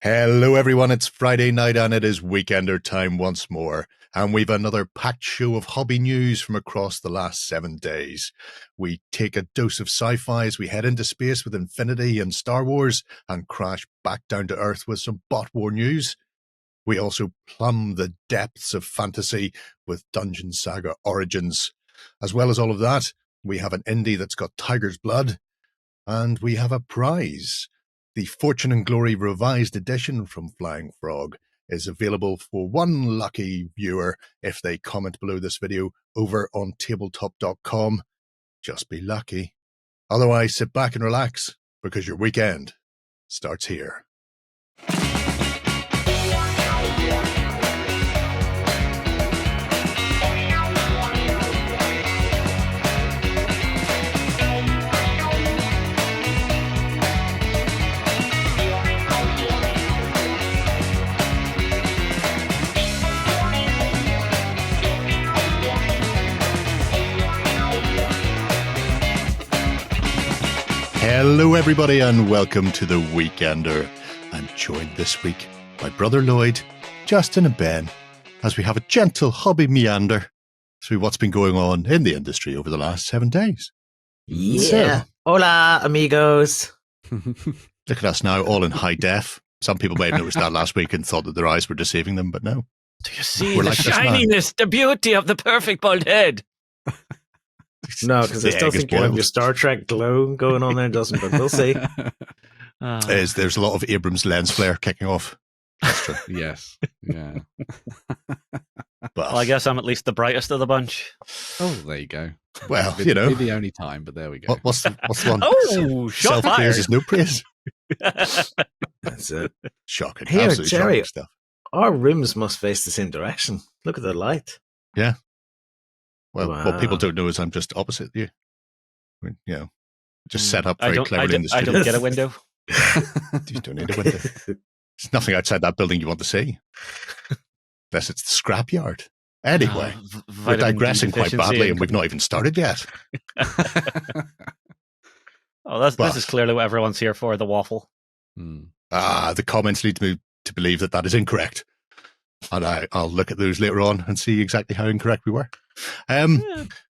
Hello everyone, it's Friday night and it is Weekender time once more. And we've another packed show of hobby news from across the last 7 days. We take a dose of sci-fi as we head into space with Infinity and Star Wars and crash back down to Earth with some BotWar news. We also plumb the depths of fantasy with Dungeon Saga Origins. As well as all of that, we have an indie that's got tiger's blood and we have a prize. The Fortune and Glory Revised Edition from Flying Frog is available for one lucky viewer if they comment below this video over on tabletop.com. Just be lucky. Otherwise, sit back and relax because your weekend starts here. Hello everybody and welcome to the Weekender. I'm joined this week by Brother Lloyd, Justin and Ben as we have a gentle hobby meander through what's been going on in the industry over the last 7 days. Yeah. Hola, amigos. Look at us now, all in high def. Some people may have noticed that last week and thought that their eyes were deceiving them, but no. Do you see We're the like this now. shininess, the beauty of the perfect bald head? No, because I The still egg is think you have boiled. your Star Trek glow going on there, doesn't it? But we'll see. There's a lot of Abrams lens flare kicking off. That's true. Yes. Yeah. But, Well, I guess I'm at least the brightest of the bunch. Oh, there you go. well, Be- you know, be the only time, but there we go. what's the one? Oh, shot Self-praise fired. is no praise. That's it. Shocking. Here, Absolutely Jerry. shocking stuff. Our rooms must face the same direction. Look at the light. Well, Wow. what people don't know is I'm just opposite you. I mean, you know, just set up I very don't, cleverly in the I studio. don't get a window. You don't need a window. There's nothing outside that building you want to see. Unless it's the scrapyard. Anyway, we're Vitamin D digressing quite deficiency badly and we've not even started yet. Oh, this But- is clearly what everyone's here for, the waffle. Hmm. The comments lead me to believe that that is incorrect. And I'll look at those later on and see exactly how incorrect we were.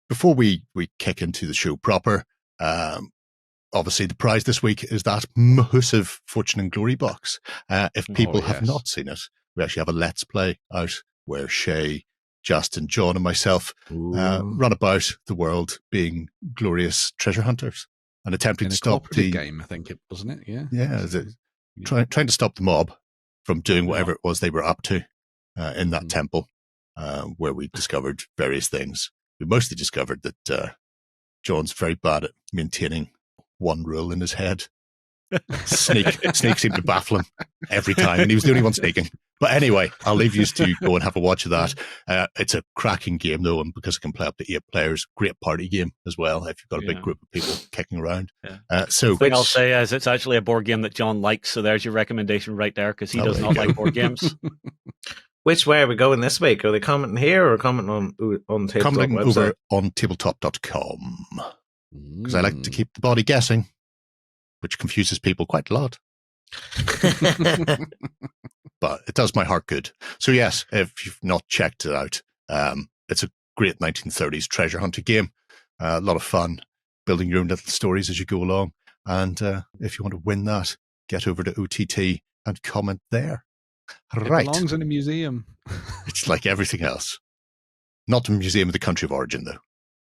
Before we kick into the show proper, obviously the prize this week is that massive Fortune and Glory box. If people have yes. not seen it, we actually have a Let's Play out where Shay, Justin, John and myself run about the world being glorious treasure hunters and attempting In to a stop cooperative the game, I think it wasn't it? Yeah. trying to stop the mob from doing whatever it was they were up to in that temple, where we discovered various things. We mostly discovered that John's very bad at maintaining one rule in his head. Sneak seemed to baffle him every time, and he was the only one sneaking. But anyway, I'll leave you to go and have a watch of that. It's a cracking game, though, and because it can play up to 8 players, great party game as well, if you've got a big Yeah. group of people kicking around. Yeah. So The thing I'll say is it's actually a board game that John likes, so there's your recommendation right there, because he Oh, does there not you like go. board games. Which way are we going this week? Are they commenting here or commenting on Tabletop commenting website? over on tabletops.com, because I like to keep the body guessing, which confuses people quite a lot. But it does my heart good. So yes, if you've not checked it out, it's a great 1930s treasure hunter game. A lot of fun, building your own little stories as you go along. And if you want to win that, get over to OTT and comment there. It Right. belongs in a museum. It's like everything else. Not the Museum of the Country of Origin, though.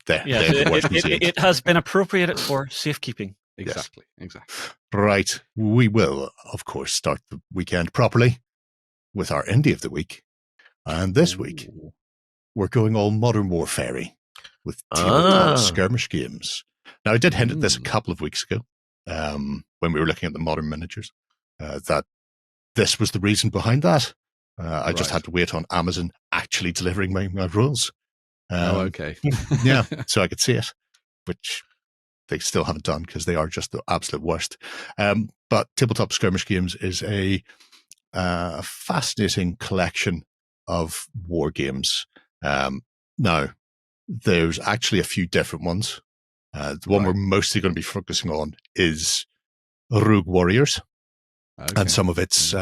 Yes, They're the worst museums. it has been appropriated for safekeeping. Exactly. Right. We will, of course, start the weekend properly with our indie of the week. And this week, we're going all modern warfare with tabletop skirmish games. Now, I did hint at this a couple of weeks ago when we were looking at the modern miniatures, that this was the reason behind that. I just Right. had to wait on Amazon actually delivering my rules. Okay. Yeah, so I could see it, which they still haven't done because they are just the absolute worst. But Tabletop Skirmish Games is a fascinating collection of war games. Now, there's actually a few different ones. The one we're mostly going to be focusing on is Rogue Warriors. and some of its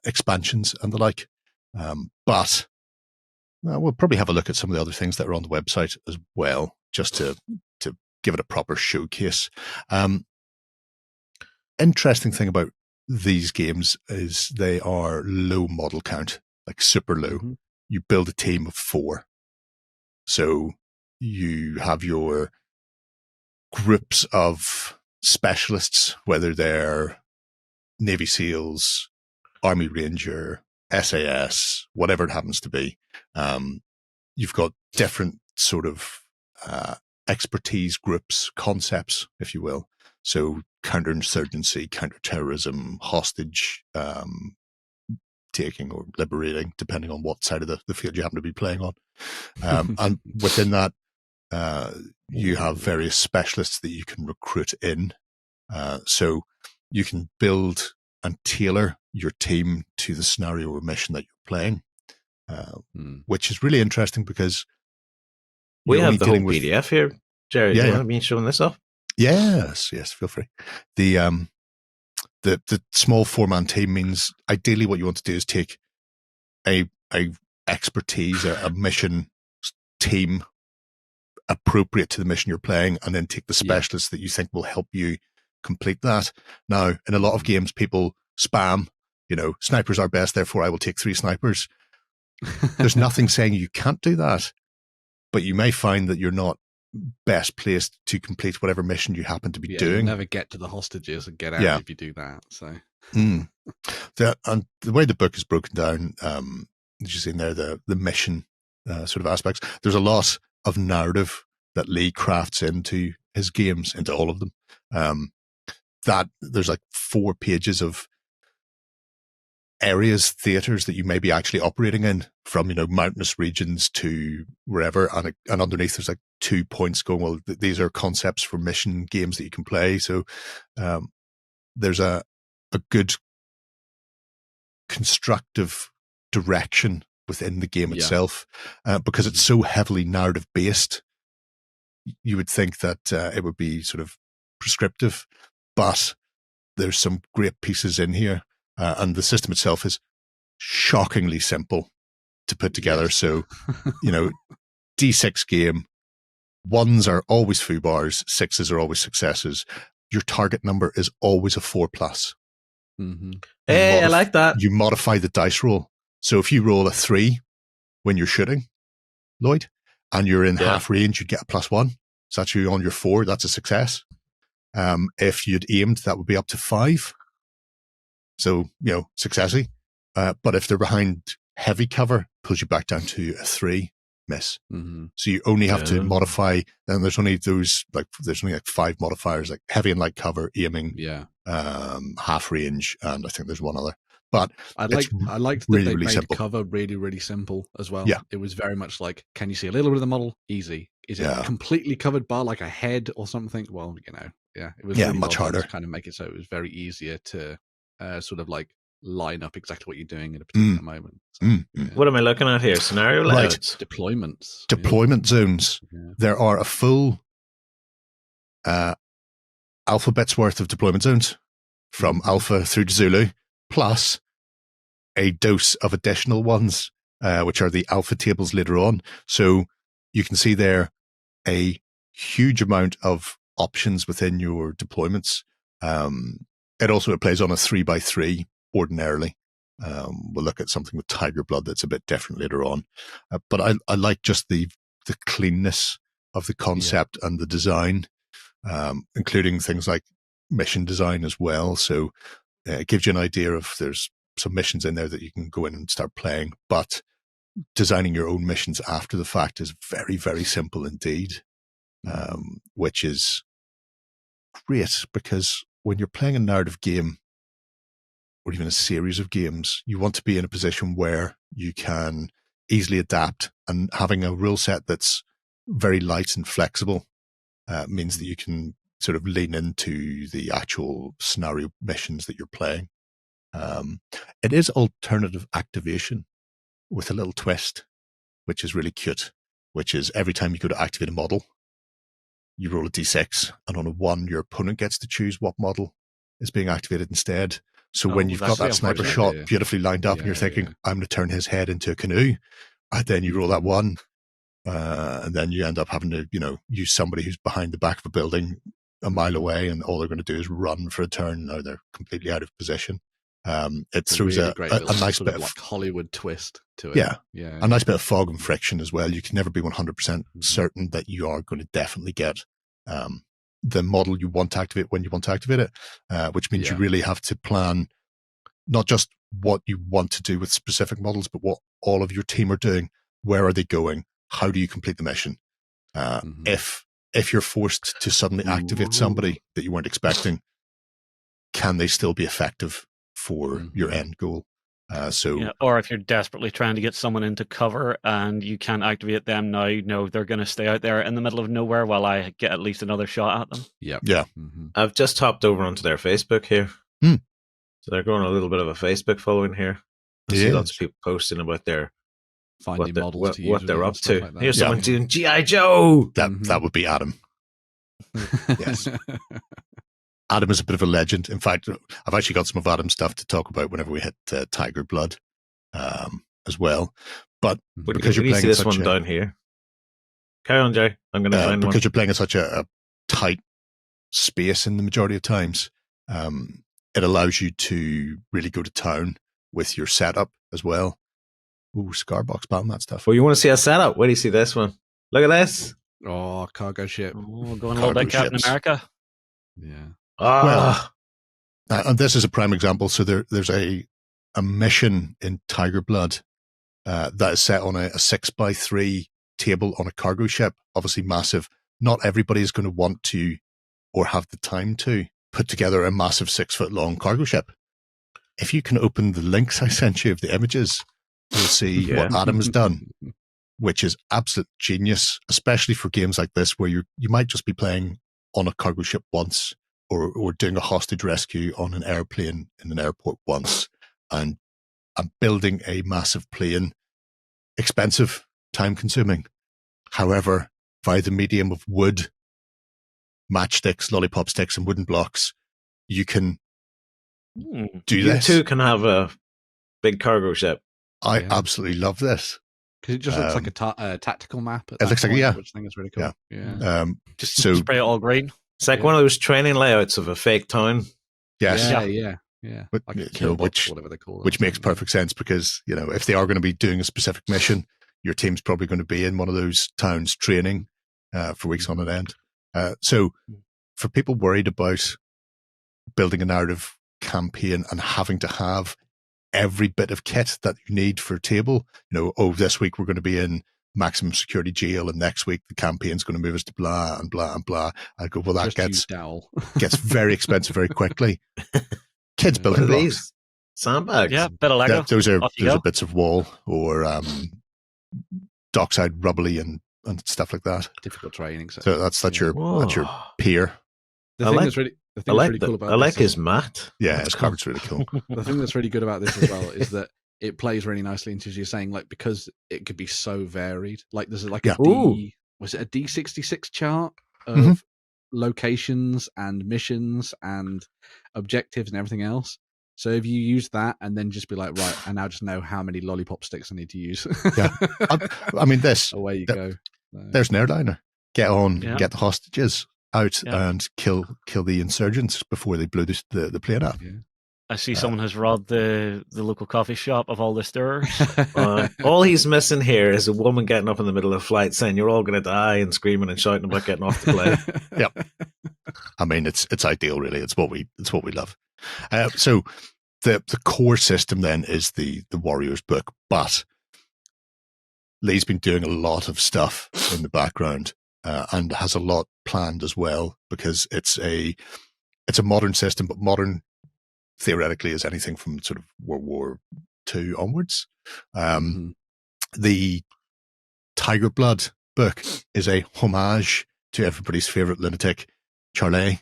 expansions and the like. But we'll probably have a look at some of the other things that are on the website as well, just to give it a proper showcase. Interesting thing about these games is they are low model count, like super low. Mm-hmm. You build a team of 4. So you have your groups of specialists, whether they're Navy SEALs, Army Ranger, SAS, whatever it happens to be. You've got different sort of expertise groups, concepts, if you will. So counterinsurgency, counterterrorism, hostage taking or liberating, depending on what side of the field you happen to be playing on. And within that, you have various specialists that you can recruit in. So you can build and tailor your team to the scenario or mission that you're playing, which is really interesting because we have the whole PDF here. Jerry, do you want me showing this off? Yes, feel free. The small 4-man team means ideally what you want to do is take a expertise, a mission team appropriate to the mission you're playing, and then take the specialists that you think will help you complete that. Now, in a lot of games, people spam, snipers are best, therefore I will take 3 snipers. There's nothing saying you can't do that, but you may find that you're not best placed to complete whatever mission you happen to be doing. You'll never get to the hostages and get out if you do that. So, and the way the book is broken down, as you see in there, the mission sort of aspects. There's a lot of narrative that Lee crafts into his games, into all of them. That there's like 4 pages of areas, theaters that you may be actually operating in, from mountainous regions to wherever, and underneath there's like 2 points going, well, these are concepts for mission games that you can play. So there's a good constructive direction within the game itself, because it's so heavily narrative based. You would think that it would be sort of prescriptive, but there's some great pieces in here. And the system itself is shockingly simple to put together. So, D6 game, 1s are always foo bars, 6s are always successes. Your target number is always a 4+. Mm-hmm. Hey, I like that. You modify the dice roll. So if you roll a 3 when you're shooting, Lloyd, and you're in half range, you'd get a +1. So that's you on your 4. That's a success. If you'd aimed, that would be up to 5. So, successy. But if they're behind heavy cover, pulls you back down to a 3 miss. Mm-hmm. So you only have to modify, and there's only there's only 5 modifiers, like heavy and light cover, aiming, half range, and I think there's one other. But I liked that really, they really made simple. cover really, really simple as well. Yeah. It was very much like, can you see a little bit of the model? Easy. Is it completely covered by like a head or something? Well, it was really much harder to kind of make it so it was very easier to sort of like line up exactly what you're doing at a particular moment. So, What am I looking at here? Scenario layouts? Deployments. Deployment zones. Yeah. There are a full alphabet's worth of deployment zones from Alpha through to Zulu, plus a dose of additional ones, which are the alpha tables later on. So you can see there a huge amount of options within your deployments. It plays on a 3x3 ordinarily. We'll look at something with Tiger Blood that's a bit different later on. But I like just the cleanness of the concept and the design, including things like mission design as well. So it gives you an idea of, there's some missions in there that you can go in and start playing, but designing your own missions after the fact is very, very simple indeed, which is great, because when you're playing a narrative game or even a series of games, you want to be in a position where you can easily adapt, and having a rule set that's very light and flexible means that you can sort of lean into the actual scenario missions that you're playing. It is alternative activation with a little twist, which is really cute, which is every time you go to activate a model, you roll a d6, and on a 1, your opponent gets to choose what model is being activated instead. So when you've got that's that the sniper unfortunate shot idea. beautifully lined up and you're thinking, I'm going to turn his head into a canoe, and then you roll that one, and then you end up having to, use somebody who's behind the back of a building a mile away, and all they're going to do is run for a turn. Now they're completely out of position. It throws really a great nice sort bit of of like Hollywood twist to it. Yeah. Yeah. a nice bit of fog and friction as well. You can never be 100% certain that you are going to definitely get the model you want to activate when you want to activate it, which means you really have to plan not just what you want to do with specific models, but what all of your team are doing. Where are they going? How do you complete the mission? If you're forced to suddenly activate somebody that you weren't expecting, can they still be effective for your end goal? Or if you're desperately trying to get someone into cover and you can't activate them now, they're going to stay out there in the middle of nowhere while I get at least another shot at them. Yeah. I've just hopped over onto their Facebook here. So they're growing a little bit of a Facebook following here. I see lots of people posting about their finding models to use what they're up to. like that. Here's someone doing G.I. Joe. That would be Adam. Yes. Adam is a bit of a legend. In fact, I've actually got some of Adam's stuff to talk about whenever we hit Tiger Blood as well. But because you're playing this one down here. Carry on, Jay. I'm going to find one. Because you're playing in such a tight space in the majority of times, it allows you to really go to town with your setup as well. Ooh, Scarbox ban that stuff. Well, you want to see a setup? Where do you see this one? Look at this. Oh, cargo ship. Oh, going a little bit Captain America. Yeah. And this is a prime example. So there's a mission in Tiger Blood that is set on a 6x3 table on a cargo ship, obviously massive. Not everybody is going to want to or have the time to put together a massive 6-foot-long cargo ship. If you can open the links I sent you of the images, you'll see what Adam has done, which is absolute genius, especially for games like this where you might just be playing on a cargo ship once, or doing a hostage rescue on an airplane in an airport once, and building a massive plane, expensive, time-consuming. However, via the medium of wood, matchsticks, lollipop sticks, and wooden blocks, you can do this. You too can have a big cargo ship. I absolutely love this. Because it just looks like a tactical map. It looks like, which I think is really cool. Yeah. Just spray it all green. It's like one of those training layouts of a fake town. Yes. Yeah. But, like a killbox, whatever they call it. Which makes perfect sense because, if they are going to be doing a specific mission, your team's probably going to be in one of those towns training for weeks on end. So for people worried about building a narrative campaign and having to have every bit of kit that you need for a table, this week we're going to be in maximum security jail, and next week the campaign's going to move us to blah and blah and blah. I go, well, that gets very expensive very quickly. Kids building blocks, sandbags, bit of Lego. Those are bits of wall or dockside rubbly and stuff like that. Difficult training. So that's your peer. The thing that's really cool about I like his mat. Yeah, his carpet's really cool. The thing that's really good about this as well is that it plays really nicely into, as you're saying, like, because it could be so varied. Like there's like was it a D66 chart of locations and missions and objectives and everything else. So if you use that and then just be like, right, I now just know how many lollipop sticks I need to use. I mean, away you go. There's an airliner. Get on, get the hostages out and kill the insurgents before they blew the plane up. Yeah. I see someone has robbed the local coffee shop of all the stirrers. All he's missing here is a woman getting up in the middle of a flight saying, "You're all going to die," and screaming and shouting about getting off the plane. Yep. I mean, it's ideal, really. It's what we love. So the core system then is the Warriors book, but Lee's been doing a lot of stuff in the background and has a lot planned as well, because it's a modern system, but modern theoretically is anything from sort of World War II onwards. The Tiger Blood book is a homage to everybody's favorite lunatic, Charlie,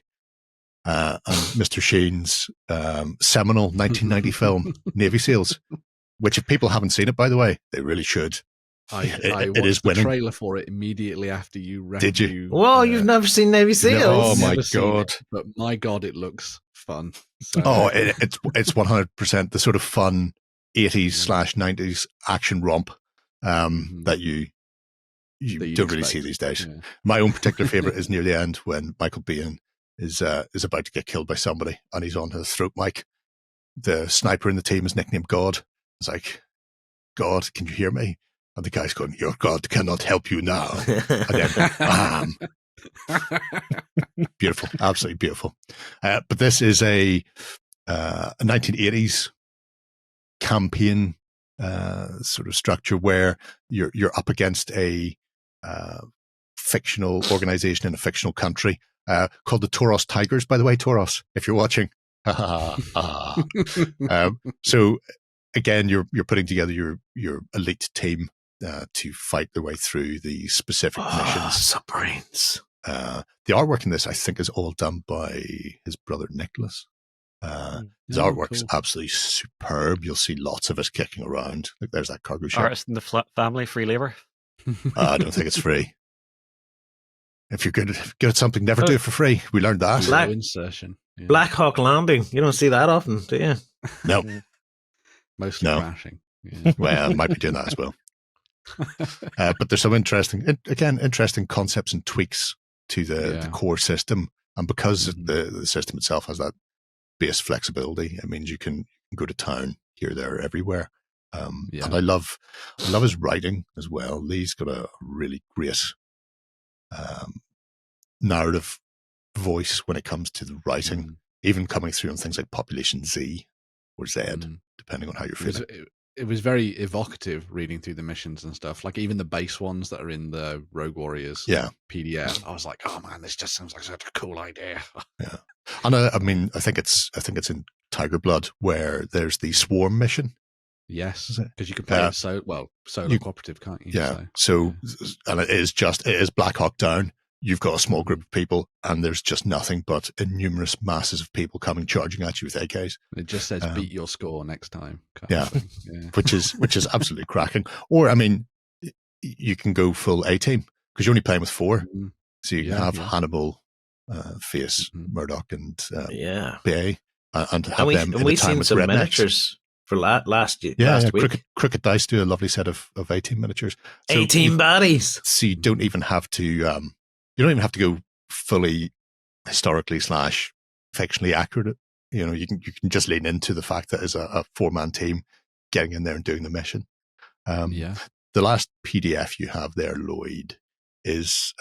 and Mr. Sheen's seminal 1990 film, Navy SEALs, which if people haven't seen it, by the way, they really should. I watched the trailer for it immediately after you. Did you? Well, you've never seen Navy SEALs? Oh my God. But my God, it looks fun. So. Oh, it's 100% the sort of fun 80s/90s action romp that you don't really see these days. Yeah. My own particular favorite is near the end when Michael Biehn is about to get killed by somebody and he's on his throat mic. The sniper in the team is nicknamed God. It's like, God, can you hear me? And the guy's going, your God cannot help you now. And then, bam. Beautiful, absolutely beautiful. But this is a 1980s campaign sort of structure where you're up against a fictional organization in a fictional country called the Tauros Tigers. By the way, Tauros, if you're watching, so again, you're putting together your elite team to fight their way through the specific missions. Submarines. The artwork in this, I think, is all done by his brother Nicholas. His artwork's absolutely superb. You'll see lots of us kicking around. Like there's that cargo ship. Artist in the family, free labor. I don't think it's free. If you're good at something, never do it for free. We learned that. Black insertion. Yeah. Black Hawk Landing. You don't see that often, do you? No. Mostly crashing. Yeah. Well, I might be doing that as well. But there's some interesting concepts and tweaks to the core system. And because the system itself has that base flexibility, it means you can go to town here, there, everywhere. And I love his writing as well. Lee's got a really great narrative voice when it comes to the writing, even coming through on things like Population Z or Z, depending on how you're feeling. It was very evocative reading through the missions and stuff. Like even the base ones that are in the Rogue Warriors PDF. I was like, oh man, this just sounds like such a cool idea. Yeah, and I mean, I think it's in Tiger Blood where there's the Swarm mission. Yes, because you can play solo cooperative, can't you? Yeah. So and it is Black Hawk Down. You've got a small group of people, and there's just nothing but innumerous masses of people coming charging at you with AKs. It just says beat your score next time. Yeah, which is absolutely cracking. Or I mean, you can go full A team because you're only playing with 4, so you can have Hannibal face Murdoch and BA and have them. And we've seen some miniatures for last week. Crooked Dice do a lovely set of A team miniatures. So A-team baddies. So you don't even have to. You don't even have to go fully historically / fictionally accurate. You know, you can just lean into the fact that as a 4-man team getting in there and doing the mission. The last PDF you have there, Lloyd, is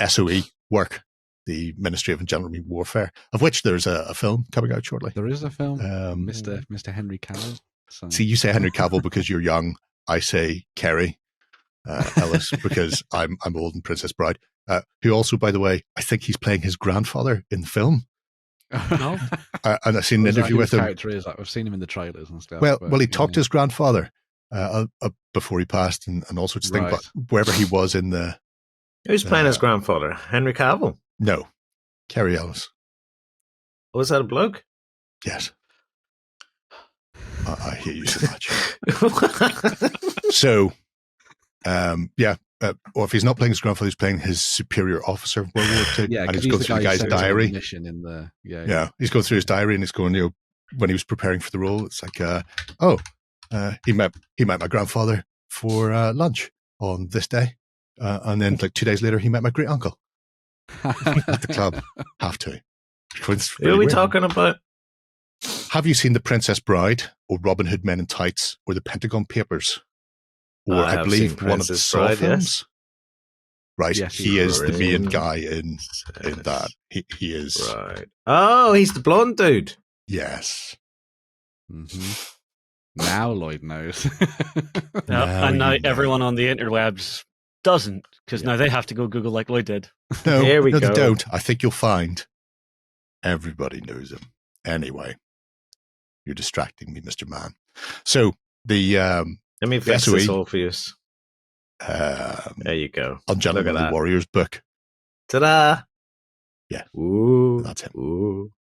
SOE work, the Ministry of Intelligent Warfare, of which there's a film coming out shortly. There is a film, Mr. Henry Cavill. So. See, you say Henry Cavill because you're young. I say Kerry Ellis because I'm old and Princess Bride. Who also, by the way, I think he's playing his grandfather in the film. No, and I've seen an interview with him. Character is like, I've seen him in the trailers and stuff. Well, he talked to his grandfather before he passed, and all sorts of things. But wherever he was in the, who's playing his grandfather? Henry Cavill? No, Kerry Ellis. Was that a bloke? Yes. I hate you so much. So, or if he's not playing his grandfather, he's playing his superior officer of World War II. Yeah, and he's going through the guy's diary. He's going through his diary and he's going, when he was preparing for the role, it's like, he met my grandfather for lunch on this day, and then like 2 days later, he met my great uncle at the club. Have to. Who are we talking about? Have you seen The Princess Bride or Robin Hood Men in Tights or The Pentagon Papers? Or I believe one of the Saw films. Yes. Right, yes, he is the main guy in that. He is. Right. Oh, he's the blonde dude. Yes. Mm-hmm. Now Lloyd knows. And now everyone on the interwebs doesn't, because now they have to go Google like Lloyd did. No, they don't. I think you'll find everybody knows him. Anyway, you're distracting me, Mr. Man. So the let me fix this all for you. There you go. Ungentlemanly Warriors book. Ta-da! Yeah. Ooh. That's him. Ooh.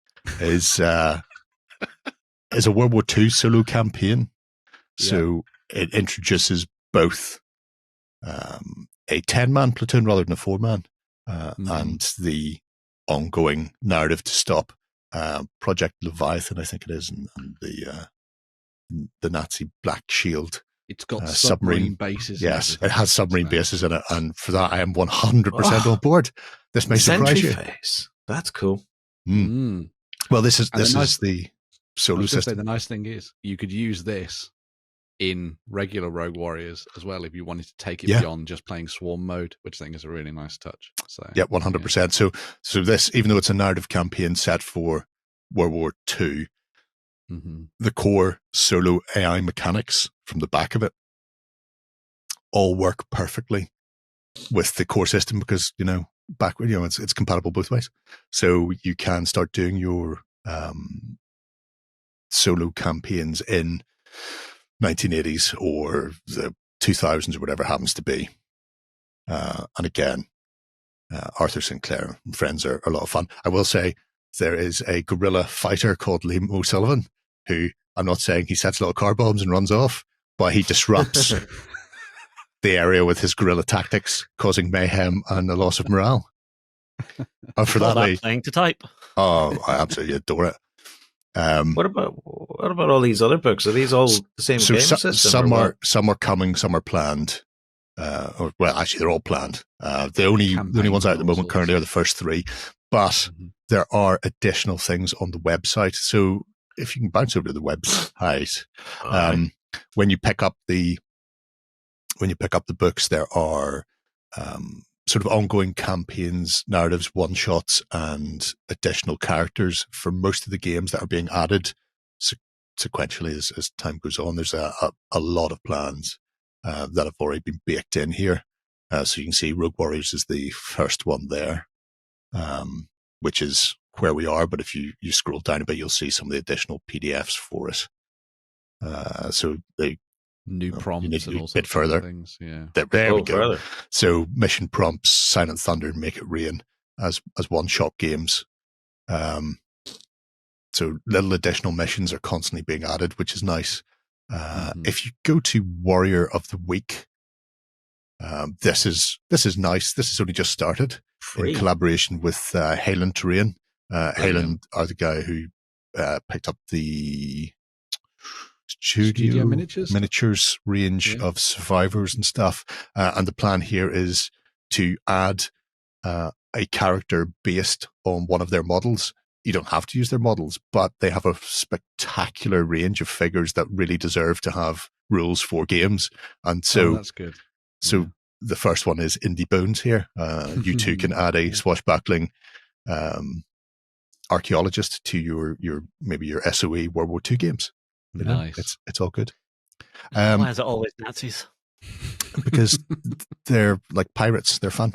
Is a World War II solo campaign. So it introduces both a 10-man platoon rather than a 4-man, and the ongoing narrative to stop Project Leviathan, I think it is, and the Nazi Black Shield. It's got submarine bases. Yes, it has submarine bases in it, and for that I am 100% on board. This may surprise you. Phase. That's cool. Well, this is the solo system. The nice thing is you could use this in regular Rogue Warriors as well if you wanted to take it beyond just playing Swarm mode, which I think is a really nice touch. So 100%. So this, even though it's a narrative campaign set for World War II, the core solo AI mechanics from the back of it all work perfectly with the core system because, it's compatible both ways. So you can start doing your solo campaigns in 1980s or the 2000s or whatever happens to be. And again, Arthur Sinclair and friends are a lot of fun. I will say there is a guerrilla fighter called Liam O'Sullivan who, I'm not saying he sets a lot of car bombs and runs off, but he disrupts the area with his guerrilla tactics, causing mayhem and a loss of morale. And for that, playing to type. Oh, I absolutely adore it. What about all these other books? Are these all the same game system? Some are coming, some are planned. Actually, they're all planned. The only ones out at the moment currently are the first 3, but there are additional things on the website. So if you can bounce over to the website, when you pick up the books, there are sort of ongoing campaigns, narratives, one-shots, and additional characters for most of the games that are being added sequentially as time goes on. There's a lot of plans that have already been baked in here. So you can see Rogue Warriors is the first one there, which is where we are. But if you scroll down a bit, you'll see some of the additional PDFs for it. So they new prompts and all bit further. Things. Yeah, there we go. Further. So mission prompts, Silent Thunder, Make It Rain as one-shot games. So little additional missions are constantly being added, which is nice. If you go to Warrior of the Week, this is nice. This has only just started in collaboration with Hayland Terrain. Hayland are the guy who picked up the Studio Miniatures range of survivors and stuff. And the plan here is to add a character based on one of their models. You don't have to use their models, but they have a spectacular range of figures that really deserve to have rules for games. And so that's good. So the first one is Indie Bones here. You too can add a swashbuckling archaeologist to your SOE World War II games. Nice. It's all good. Why is it always Nazis? Because they're like pirates. They're fun.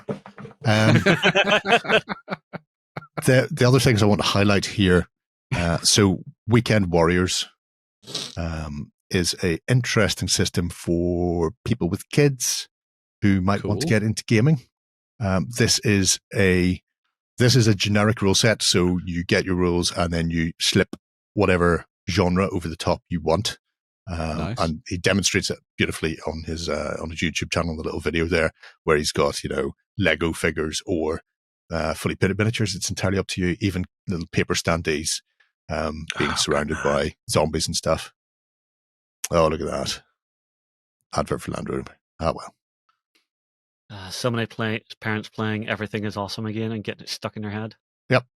The other things I want to highlight here. So Weekend Warriors is a interesting system for people with kids who might want to get into gaming. This is a generic rule set. So you get your rules and then you slip whatever genre over the top you want. Nice. And he demonstrates it beautifully on his YouTube channel, the little video there, where he's got, Lego figures or fully painted miniatures. It's entirely up to you. Even little paper standees being surrounded by zombies and stuff. Oh, look at that. Advert for Land Rover. Oh, well. So many parents playing Everything is Awesome again and getting it stuck in their head. Yep.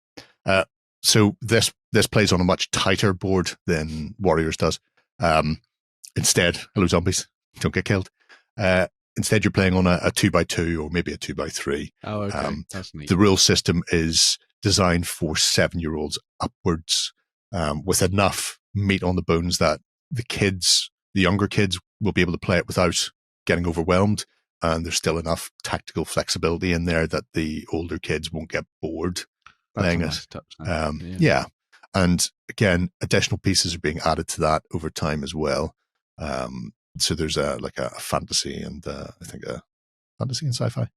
So this plays on a much tighter board than Warriors does. Instead, hello zombies, don't get killed. Instead, you're playing on a 2x2 or maybe a 2x3. Oh, okay. That's neat. The rule system is designed for 7-year-olds upwards, with enough meat on the bones that the younger kids will be able to play it without getting overwhelmed. And there's still enough tactical flexibility in there that the older kids won't get bored playing it. Yeah. And again, additional pieces are being added to that over time as well. So there's a fantasy and I think a fantasy and sci-fi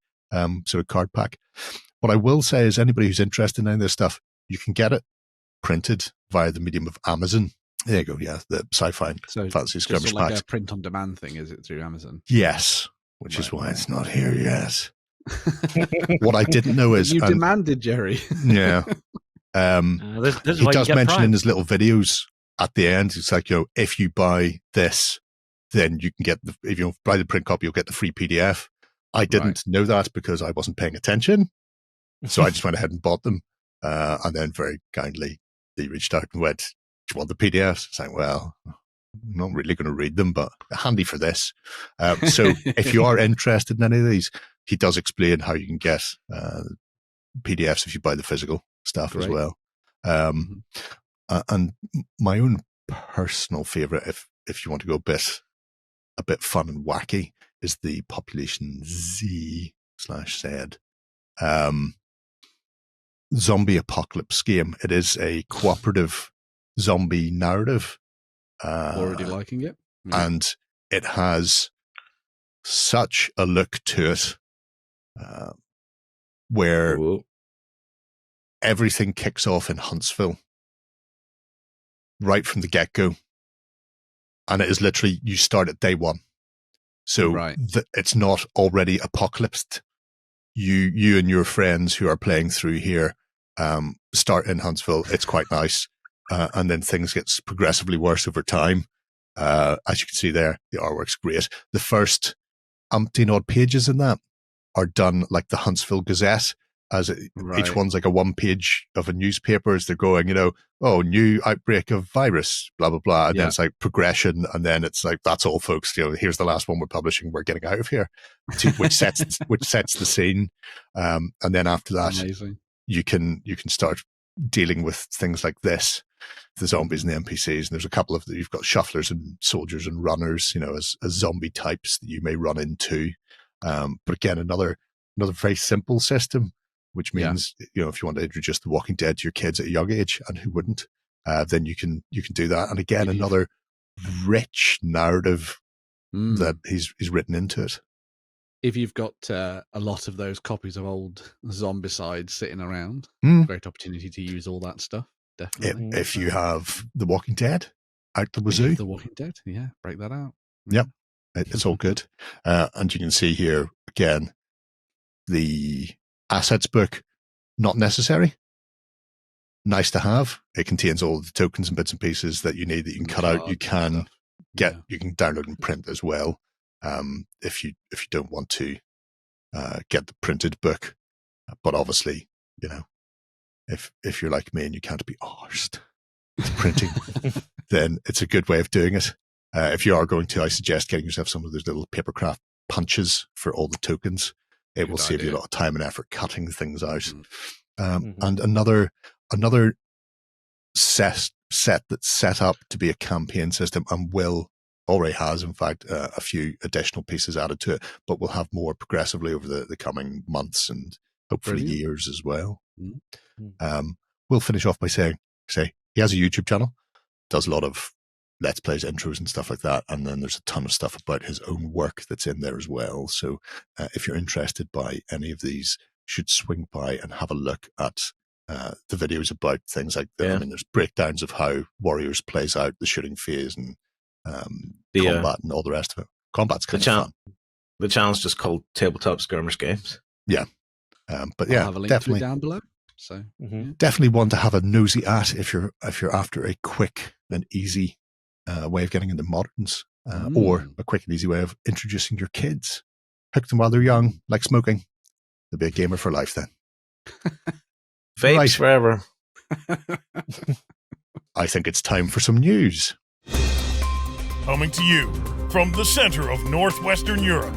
sort of card pack. What I will say is anybody who's interested in any of this stuff, you can get it printed via the medium of Amazon. There you go. Yeah, the sci-fi fantasy skirmish like packs. A print on demand thing, is it through Amazon? Yes, which is why it's not here yet. What I didn't know is you demanded, Jerry. Yeah. This is he why does you get mention Prime. in his little videos at the end, it's like, if you buy this, then you can get if you buy the print copy, you'll get the free PDF. I didn't know that because I wasn't paying attention. So I just went ahead and bought them. And then very kindly, they reached out and went, "Do you want the PDFs?" It's like, well, I'm not really going to read them, but handy for this. So if you are interested in any of these, he does explain how you can get PDFs if you buy the physical stuff as well. And my own personal favorite, if you want to go a bit fun and wacky, is the Population Z/Z zombie apocalypse game. It is a cooperative zombie narrative. Already liking it. And it has such a look to it where everything kicks off in Huntsville right from the get-go. And it is literally, you start at day one. So it's not already apocalypsed. You and your friends who are playing through here start in Huntsville. It's quite nice. And then things get progressively worse over time. As you can see there, the artwork's great. The first umpteen odd pages in that are done like the Huntsville Gazette, each one's like a one page of a newspaper as they're going, new outbreak of virus, blah, blah, blah. And then it's like progression. And then it's like, that's all, folks. Here's the last one we're publishing. We're getting out of here, which sets the scene. And then after that, you can start dealing with things like this, the zombies and the NPCs. And there's a couple of, you've got shufflers and soldiers and runners, as zombie types that you may run into. But again, another very simple system, which means, if you want to introduce The Walking Dead to your kids at a young age, and who wouldn't, then you can do that. And again, another rich narrative that he's written into it. If you've got a lot of those copies of old Zombicide sitting around, great opportunity to use all that stuff. Definitely. If you have The Walking Dead out the wazoo. The Walking Dead, break that out. Yep, it's all good. And you can see here, again, the assets book, not necessary. Nice to have. It contains all the tokens and bits and pieces that you need that you can cut out. You can you can download and print as well. If you don't want to get the printed book, but obviously, if you're like me and you can't be arsed with printing, then it's a good way of doing it. If you are going to, I suggest getting yourself some of those little papercraft punches for all the tokens. It will save you a lot of time and effort cutting things out. And another set that's set up to be a campaign system and already has, in fact, a few additional pieces added to it, but we'll have more progressively over the coming months and hopefully years as well. We'll finish off by saying he has a YouTube channel, does a lot of Let's Plays, intros and stuff like that. And then there's a ton of stuff about his own work that's in there as well. So if you're interested by any of these, you should swing by and have a look at the videos about things like that. I mean, there's breakdowns of how Warriors plays out, the shooting phase and combat and all the rest of it. Combat's kind of fun. The channel's just called Tabletop Skirmish Games. Yeah. But I'll have a link definitely down below. So definitely one to have a nosy at if you're after a quick and easy way of getting into moderns, or a quick and easy way of introducing your kids. Hook them while they're young, like smoking. They'll be a gamer for life then. Vapes forever. I think it's time for some news. Coming to you from the center of Northwestern Europe.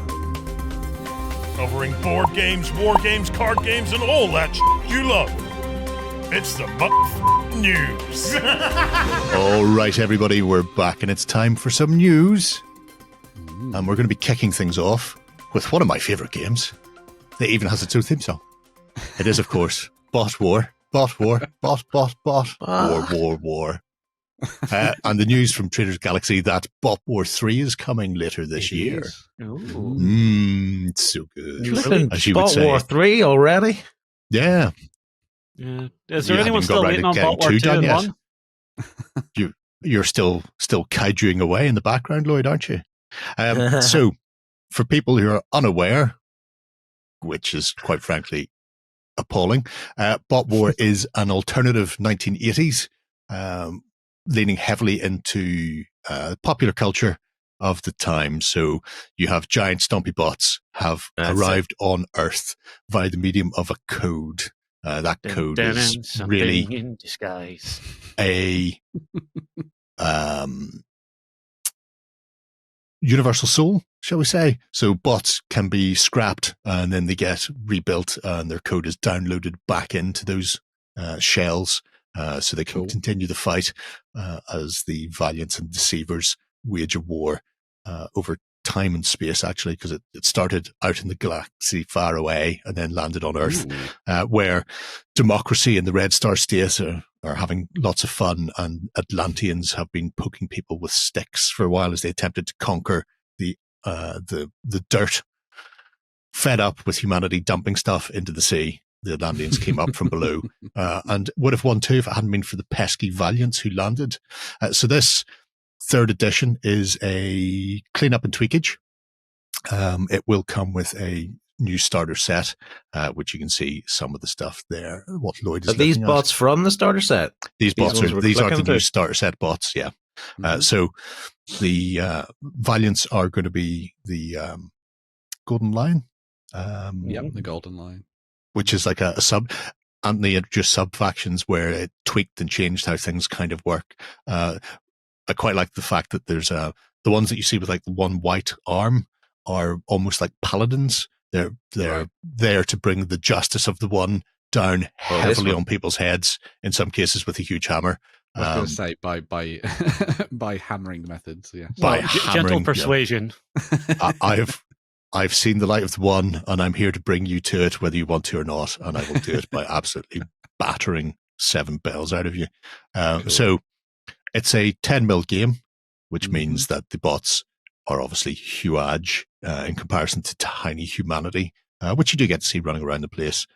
Covering board games, war games, card games, and all that you love. It's the news. All right, everybody, we're back, and it's time for some news. And we're going to be kicking things off with one of my favorite games. It even has its own theme song. It is, of course, BotWar. BotWar. War. And the news from Traders Galaxy that BotWar 3 is coming later this year. It's so good. As you would say. BotWar 3 already? Yeah. Yeah. Is there anyone still waiting on BotWar 2 and 1? You're still kaijuing away in the background, Lloyd, aren't you? So, for people who are unaware, which is quite frankly appalling. BotWar is an alternative 1980s, leaning heavily into popular culture of the time. So you have giant stompy bots have arrived on Earth via the medium of a code. That code is really in disguise. a universal soul, shall we say. So bots can be scrapped and then they get rebuilt and their code is downloaded back into those shells so they can continue the fight as the Valiants and Deceivers wage a war over time and space, actually, because it started out in the galaxy far away and then landed on Earth, where democracy and the Red Star State are having lots of fun, and Atlanteans have been poking people with sticks for a while as they attempted to conquer the dirt. Fed up with humanity dumping stuff into the sea, the Atlanteans came up from below and would have won too if it hadn't been for the pesky Valiants who landed. So this 3rd edition is a cleanup and tweakage. It will come with a new starter set, which you can see some of the stuff there. What Lloyd is Are these bots from the starter set? These are the new starter set bots, yeah. So the Valiants are going to be the Golden Lion. The Golden Lion. Which is like a sub, and they introduced sub-factions where it tweaked and changed how things kind of work. I quite like the fact that there's the ones that you see with like the one white arm are almost like paladins. They're there to bring the justice of the one down heavily on people's heads, in some cases with a huge hammer. I was going to say by by hammering the methods, yeah. By gentle persuasion. Yeah. I've seen the light of the one, and I'm here to bring you to it, whether you want to or not, and I will do it by absolutely battering 7 bells out of you. So it's a 10 mil game, which means that the bots are obviously huge in comparison to tiny humanity, which you do get to see running around the place,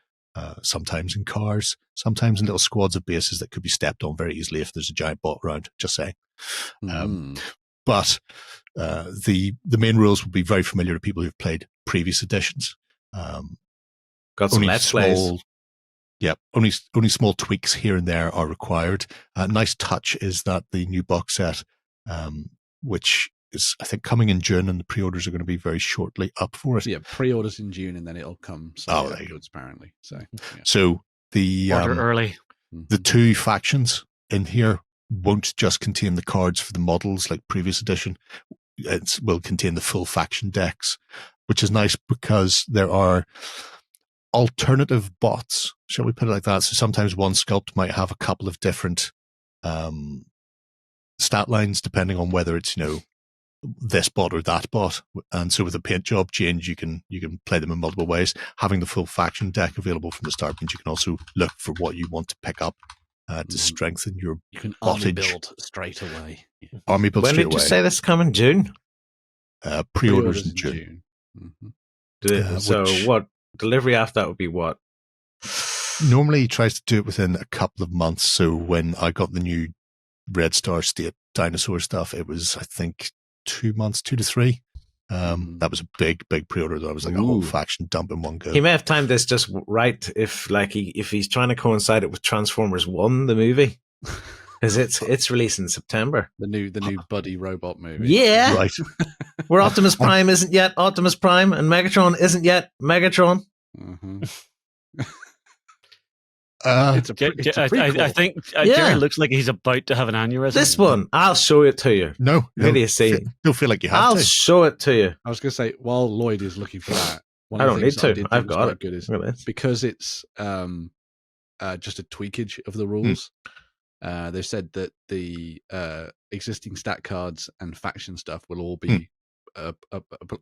sometimes in cars, sometimes in little squads of bases that could be stepped on very easily if there's a giant bot around, just saying. But the main rules will be very familiar to people who've played previous editions. Got some let's plays. Yeah, only small tweaks here and there are required. Nice touch is that the new box set, which is I think coming in June, and the pre-orders are going to be very shortly up for it. Yeah, pre-orders in June, and then it'll come afterwards, apparently. So the early. The 2 factions in here won't just contain the cards for the models like previous edition. It will contain the full faction decks, which is nice because there are alternative bots, shall we put it like that? So sometimes one sculpt might have a couple of different stat lines depending on whether it's, this bot or that bot. And so with a paint job change, you can play them in multiple ways. Having the full faction deck available from the start means you can also look for what you want to pick up to strengthen your You can bottage. army build straight away. Yeah. Army build when straight did you away. say this come in June? Pre-orders in June. So what delivery after that would be what? Normally he tries to do it within a couple of months. So when I got the new Red Star State dinosaur stuff, it was I think 2 months, 2 to 3. That was a big pre-order. That was like a whole faction dump in one go. He may have timed this just right if he's trying to coincide it with Transformers 1, the movie. Because it's released in September. The new buddy robot movie. Yeah. Right. Where Optimus Prime isn't yet Optimus Prime and Megatron isn't yet Megatron. It's a I think Jerry looks like he's about to have an aneurysm. This one, I'll show it to you. No. Where do you see it? Don't feel like you have I'll to. show it to you. I was going to say, while Lloyd is looking for that, one I of don't the need things that I to. did I've think was got quite it. good is Look at this. because it's just a tweakage of the rules. They've said that the existing stat cards and faction stuff will all be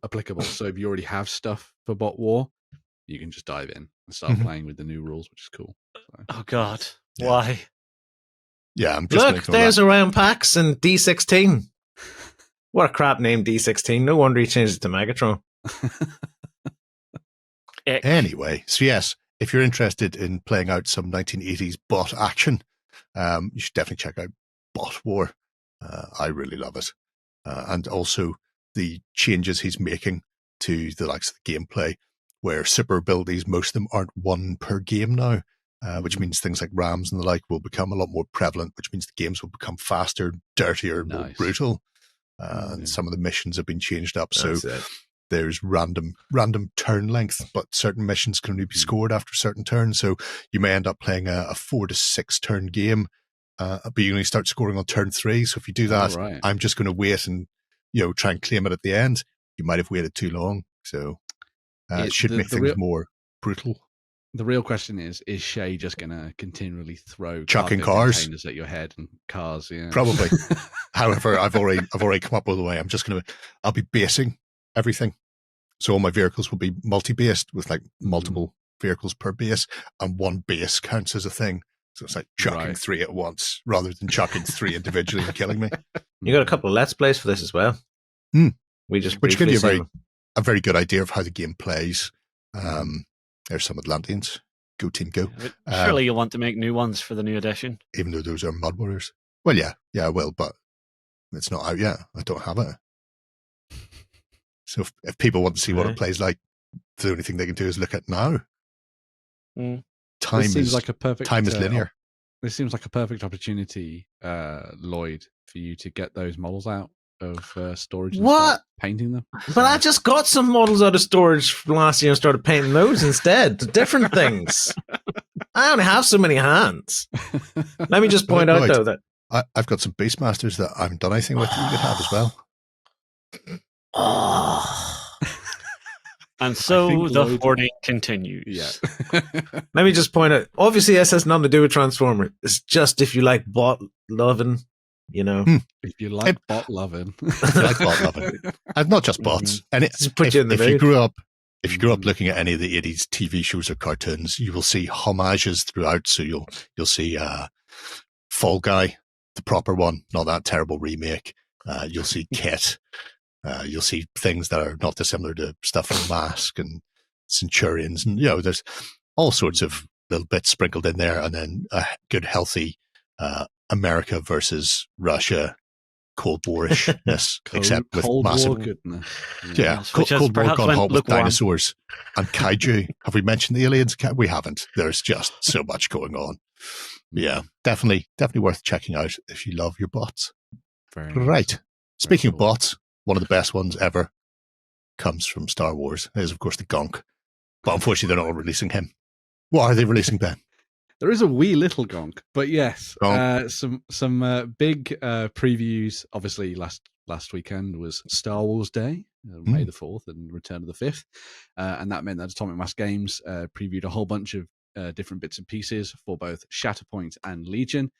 applicable. So if you already have stuff for BotWar, you can just dive in and start playing with the new rules, which is cool. So. Oh God, why? Yeah, I'm just Look, there's around packs and D16. What a crap name, D16. No wonder he changed it to Megatron. Anyway, so yes, if you're interested in playing out some 1980s bot action, you should definitely check out BotWar. I really love it. And also the changes he's making to the likes of the gameplay where super abilities, most of them aren't one per game now, which means things like rams and the like will become a lot more prevalent, which means the games will become faster, dirtier, more brutal. And some of the missions have been changed up. So there's random turn length, but certain missions can only be scored after certain turns. So you may end up playing a 4 to 6 turn game, but you only start scoring on turn 3. So if you do that, I'm just going to wait and try and claim it at the end. You might have waited too long. So it should make things more brutal. The real question is Shay just going to continually throw chucking cars containers at your head and cars? Yeah, probably. However, I've already come up with a way. I'll be basing everything. So all my vehicles will be multi-based with like multiple vehicles per base, and one base counts as a thing. So it's like chucking 3 at once rather than chucking 3 individually and killing me. You got a couple of Let's Plays for this as well. Which give you a very good idea of how the game plays. There's some Atlanteans. Go team, go. Surely you'll want to make new ones for the new edition. Even though those are Mud Warriors. Well, yeah, I will, but it's not out yet. I don't have it. So if people want to see what it plays like, the only thing they can do is look at now. Time is linear. This seems like a perfect opportunity, Lloyd, for you to get those models out of storage and start painting them. But I just got some models out of storage from last year and started painting those instead. Different things. I only have so many hands. Let me just point out, though, that I've got some Beastmasters that I haven't done anything with that you could have as well. And so the hoarding continues. Yeah. Let me just point out, obviously this has nothing to do with Transformer. It's just if you like bot loving, If you like bot loving. I've not just bots. And if you grew up looking at any of the 80s TV shows or cartoons, you will see homages throughout. So you'll see Fall Guy, the proper one, not that terrible remake. You'll see Kit. You'll see things that are not dissimilar to stuff from Mask and Centurions, and there's all sorts of little bits sprinkled in there, and then a good healthy America versus Russia Cold War-ishness, except with massive Cold War gone hot with dinosaurs and kaiju. Have we mentioned the aliens? We haven't. There's just so much going on. Yeah, definitely worth checking out if you love your bots. Very right. Nice. Speaking of bots, one of the best ones ever comes from Star Wars. It is, of course, the Gonk. But unfortunately, they're not releasing him. What are they releasing, Ben? There is a wee little Gonk, but yes, some big previews. Obviously, last weekend was Star Wars Day, May the 4th, and Return of the 5th, and that meant that Atomic Mass Games previewed a whole bunch of different bits and pieces for both Shatterpoint and Legion.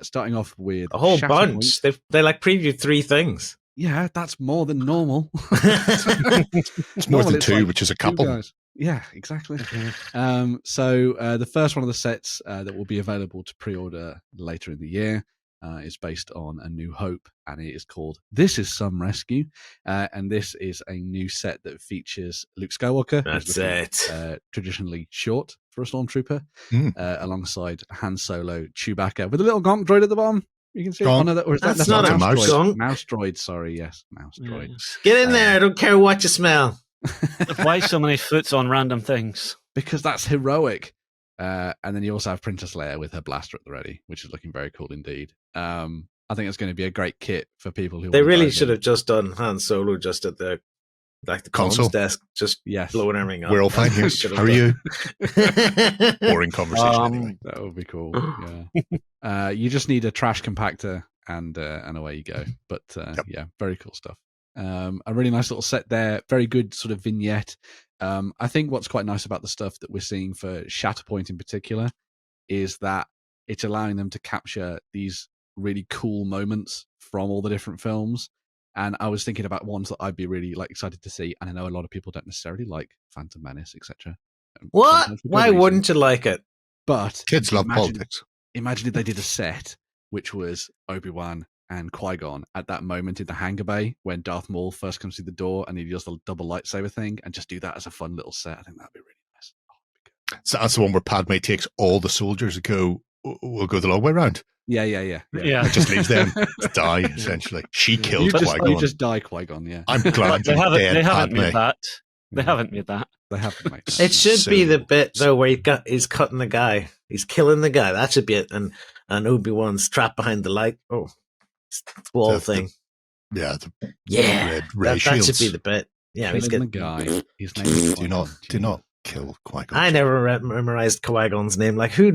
Starting off with a whole bunch. They previewed 3 things. Yeah, that's more than normal. It's more than 2, which is a couple. Guys. Yeah, exactly. So the first one of the sets that will be available to pre-order later in the year is based on A New Hope, and it is called This Is Some Rescue. And this is a new set that features Luke Skywalker. That's it. Traditionally short for a Stormtrooper, alongside Han Solo, Chewbacca, with a little Gonk droid at the bottom. You can see it. That's not a mouse droid. Mouse droid, sorry, yes, mouse droid. Get in there, I don't care what you smell. Why so many foots on random things? Because that's heroic. And then you also have Princess Leia with her blaster at the ready, which is looking very cool indeed. I think it's going to be a great kit for people who. They really should have just done Han Solo just at the console desk, just blowing everything up. We're all fine here. How are you? Boring conversation. Anyway. That would be cool. Yeah. You just need a trash compactor and away you go. But yeah, very cool stuff. A really nice little set there. Very good sort of vignette. I think what's quite nice about the stuff that we're seeing for Shatterpoint in particular is that it's allowing them to capture these really cool moments from all the different films. And I was thinking about ones that I'd be really excited to see. And I know a lot of people don't necessarily like Phantom Menace, etc. What? Why wouldn't you like it? But kids love politics. Imagine if they did a set which was Obi-Wan and Qui-Gon at that moment in the hangar bay when Darth Maul first comes through the door and he does the double lightsaber thing, and just do that as a fun little set. I think that'd be really nice. So that's the one where Padme takes all the soldiers and we'll go the long way around. Yeah. It just leaves them to die, essentially. She killed Qui-Gon. You just die, Qui-Gon, yeah. I'm glad you're dead, they haven't Padme. made that. They haven't made that. They haven't made that. It should be the bit though where he's cutting the guy, he's killing the guy. That should be it. And Obi-Wan's trapped behind the light. Oh, wall thing. The Yeah, red ray that shields. should be the bit. Yeah, he's Killing getting. the guy. His name is Do not kill Qui-Gon. I never memorized Qui-Gon's name. Like who?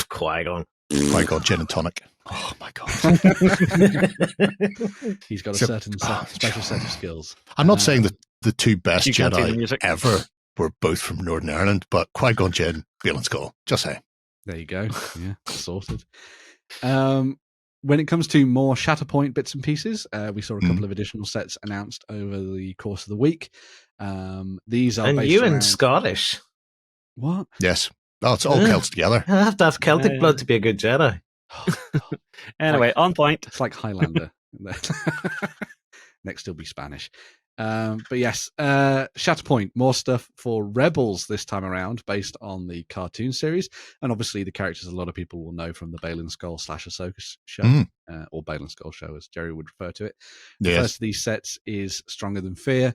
Qui-Gon. Qui-Gon gin and tonic. Oh my god! He's got a certain special set of skills. I'm not saying that the two best You can't do the Jedi music. ever were both from Northern Ireland, but Qui-Gon Jinn, Balen Skull. Just saying. There you go. Yeah, sorted. When it comes to more Shatterpoint bits and pieces, we saw a couple of additional sets announced over the course of the week. These are And based you around... and Scottish. What? Yes. Oh, it's all Celts together. I have to have Celtic blood to be a good Jedi. Anyway, on point. It's like Highlander. Next, it'll be Spanish. But yes, Shatterpoint, more stuff for Rebels this time around, based on the cartoon series, and obviously the characters a lot of people will know from the Balen Skull / Ahsoka show, or Balen Skull show, as Jerry would refer to it. The first of these sets is Stronger Than Fear.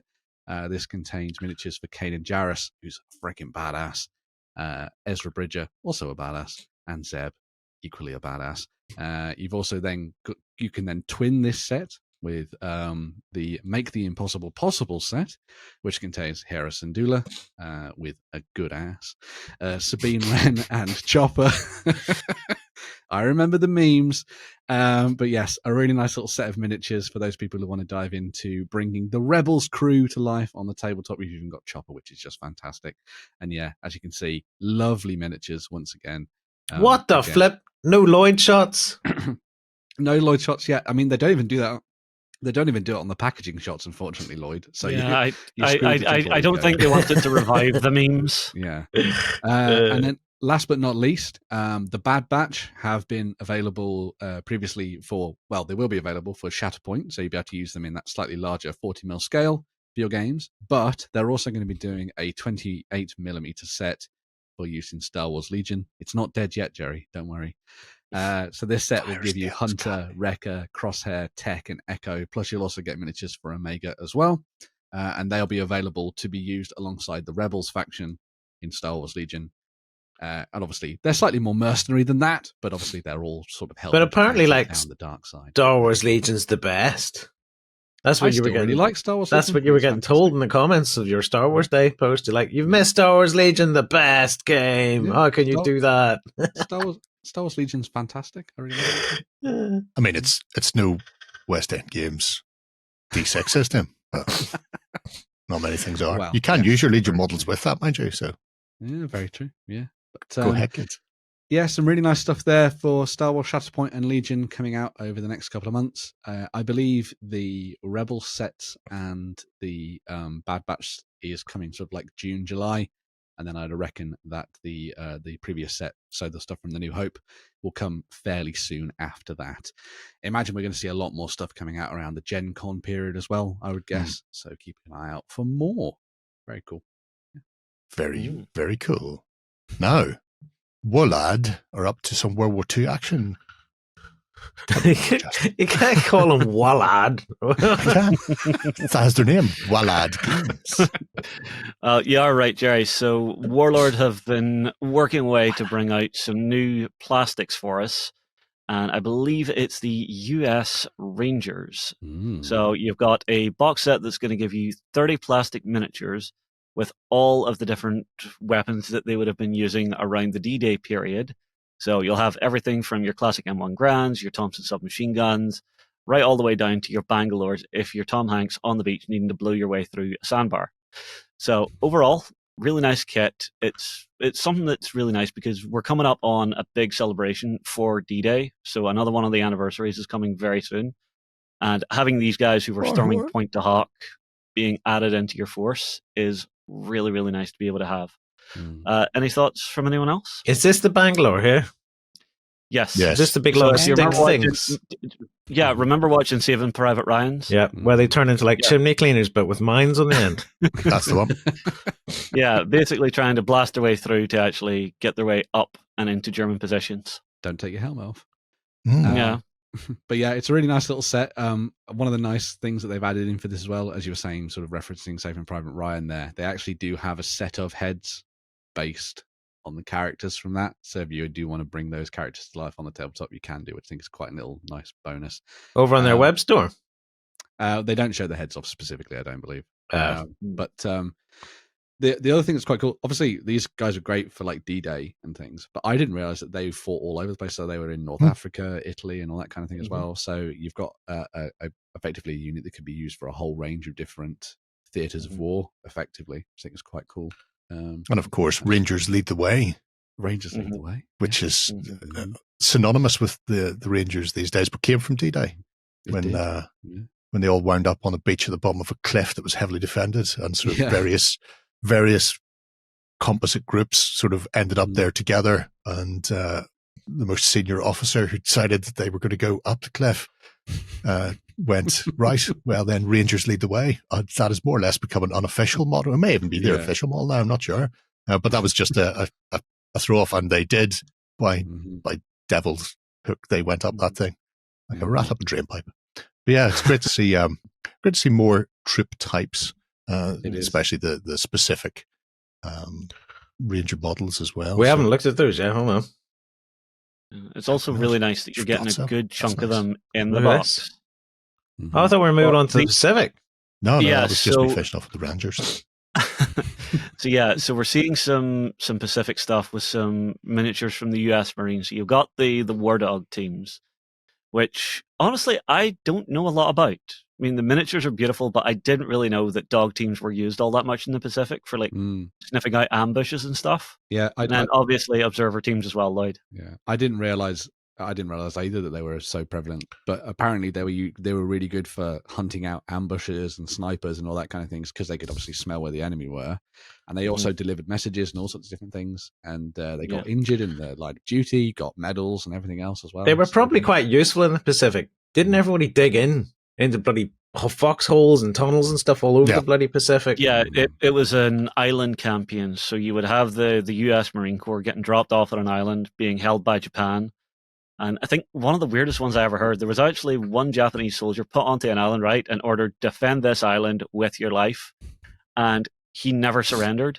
This contains miniatures for Kanan Jarrus, who's freaking badass. Ezra Bridger, also a badass, and Zeb, equally a badass. You've also then you can then twin this set with the Make the Impossible Possible set, which contains Hera Syndulla with a good ass, Sabine Wren and Chopper. I remember the memes. But yes, a really nice little set of miniatures for those people who want to dive into bringing the Rebels crew to life on the tabletop. We've even got Chopper, which is just fantastic. And yeah, as you can see, lovely miniatures once again. What the flip? No Lloyd shots? No Lloyd shots yet. I mean, they don't even do that. They don't even do it on the packaging shots, unfortunately, Lloyd. So yeah, I don't think they wanted to revive the memes. Yeah. And then last but not least, the Bad Batch have been available previously they will be available for Shatterpoint, so you'll be able to use them in that slightly larger 40mm scale for your games. But they're also going to be doing a 28mm set for use in Star Wars Legion. It's not dead yet, Jerry. Don't worry. So this set will give you Hunter, Wrecker, Crosshair, Tech, and Echo. Plus, you'll also get miniatures for Omega as well. And they'll be available to be used alongside the Rebels faction in Star Wars Legion. And obviously, they're slightly more mercenary than that, but obviously they're all sort of helping. But apparently, like down the dark side. Star Wars Legion's the best. That's what you were getting. Really like Star Wars. That's Legion. what you were getting told in the comments of your Star Wars Day post. You're like, you've missed Star Wars Legion, the best game. Yeah. How can you do that? Star Wars Legion's fantastic. I really like it. I mean, it's no West End Games D6 system. But not many things are. Well, you can yeah, use your Legion models with that, mind you. So yeah, very true. Yeah, but, go ahead, kids. Yeah, some really nice stuff there for Star Wars Shatterpoint and Legion coming out over the next couple of months. I believe the Rebel sets and the Bad Batch is coming sort of like June, July. And then I'd reckon that the previous set, so the stuff from The New Hope, will come fairly soon after that. Imagine we're going to see a lot more stuff coming out around the Gen Con period as well, I would guess. So keep an eye out for more. Very cool. Yeah. Very, very cool. Now, Warlord are up to some World War II action. You can't call him Warlord. That's their name, Warlord Games. You are right, Jerry. So Warlord have been working away to bring out some new plastics for us. And I believe it's the US Rangers. So you've got a box set that's going to give you 30 plastic miniatures with all of the different weapons that they would have been using around the D-Day period. So you'll have everything from your classic M1 Grands, your Thompson submachine guns, right all the way down to your Bangalores if you're Tom Hanks on the beach needing to blow your way through a sandbar. So overall, really nice kit. It's something that's really nice because we're coming up on a big celebration for D-Day. So another one of the anniversaries is coming very soon. And having these guys who were storming Point Tohaa being added into your force is really, really nice to be able to have. Any thoughts from anyone else? Is this the Bangalore here? Yes. Is this the big lot of stick things? Yeah, remember watching Saving Private Ryan's? Yeah, where they turn into like chimney cleaners, but with mines on the end. That's the one. Yeah, basically trying to blast their way through to actually get their way up and into German positions. Don't take your helmet off. Yeah. But yeah, it's a really nice little set. One of the nice things that they've added in for this as well, as you were saying, sort of referencing Saving Private Ryan there, they actually do have a set of heads based on the characters from that. So if you do want to bring those characters to life on the tabletop, you can do, which I think is quite a little nice bonus. Over on their web store. They don't show the heads off specifically, I don't believe. But the other thing that's quite cool, obviously these guys are great for like D-Day and things, but I didn't realize that they fought all over the place. So they were in North Africa, Italy, and all that kind of thing as well. So you've got effectively a unit that could be used for a whole range of different theaters of war, effectively. I think it's quite cool. And of course, Rangers lead the way. Rangers lead the way. Which is synonymous with the Rangers these days, but came from D-Day. When they all wound up on a beach at the bottom of a cliff that was heavily defended, and sort of various composite groups sort of ended up there together, and the most senior officer who decided that they were going to go up the cliff went, right, well then Rangers lead the way. That has more or less become an unofficial motto. It may even be their official motto now, I'm not sure. But that was just a throw-off, and they did, by devil's hook, they went up that thing like a rat up a drain pipe. But yeah, it's great to see more troop types, especially the specific Ranger models as well. We haven't looked at those yet. Hold on. It's also really nice that you're getting a good chunk of them in the box. Oh, I thought we were moving on to the Pacific. No, I was just me fishing off with the Rangers. So we're seeing some Pacific stuff with some miniatures from the US Marines. So you've got the War Dog teams, which honestly I don't know a lot about. I mean, the miniatures are beautiful, but I didn't really know that dog teams were used all that much in the Pacific for like sniffing out ambushes and stuff. Yeah, and obviously observer teams as well, Lloyd. Yeah, I didn't realize either that they were so prevalent. But apparently they were really good for hunting out ambushes and snipers and all that kind of things, because they could obviously smell where the enemy were, and they also delivered messages and all sorts of different things. And they got injured in the line of duty, got medals and everything else as well. They were probably quite useful in the Pacific. Didn't everybody dig into bloody foxholes and tunnels and stuff all over the bloody Pacific? Yeah, it was an island campaign. So you would have the US Marine Corps getting dropped off on an island, being held by Japan. And I think one of the weirdest ones I ever heard, there was actually one Japanese soldier put onto an island, right, in order to defend this island with your life. And he never surrendered.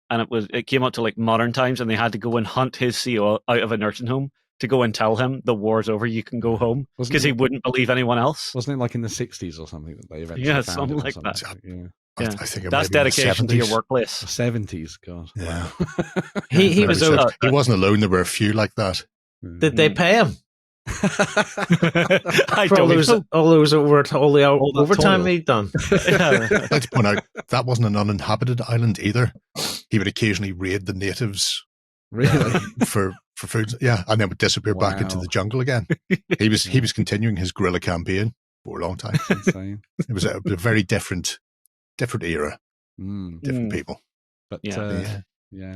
And it came up to like modern times, and they had to go and hunt his CO out of a nursing home to go and tell him the war's over, you can go home, because he wouldn't believe anyone else. Wasn't it like in the 60s or something that they eventually found something like that. Yeah. I think that's dedication to your workplace. The 70s, God. Yeah. Wow. he was he wasn't alone. There were a few like that. Did they pay him? I for don't all the overtime they'd done. I'd like to point out that wasn't an uninhabited island either. He would occasionally raid the natives, really, for food. Yeah, and then would disappear back into the jungle again. He was continuing his guerrilla campaign for a long time. Insane. It was a very different era, different people. But yeah.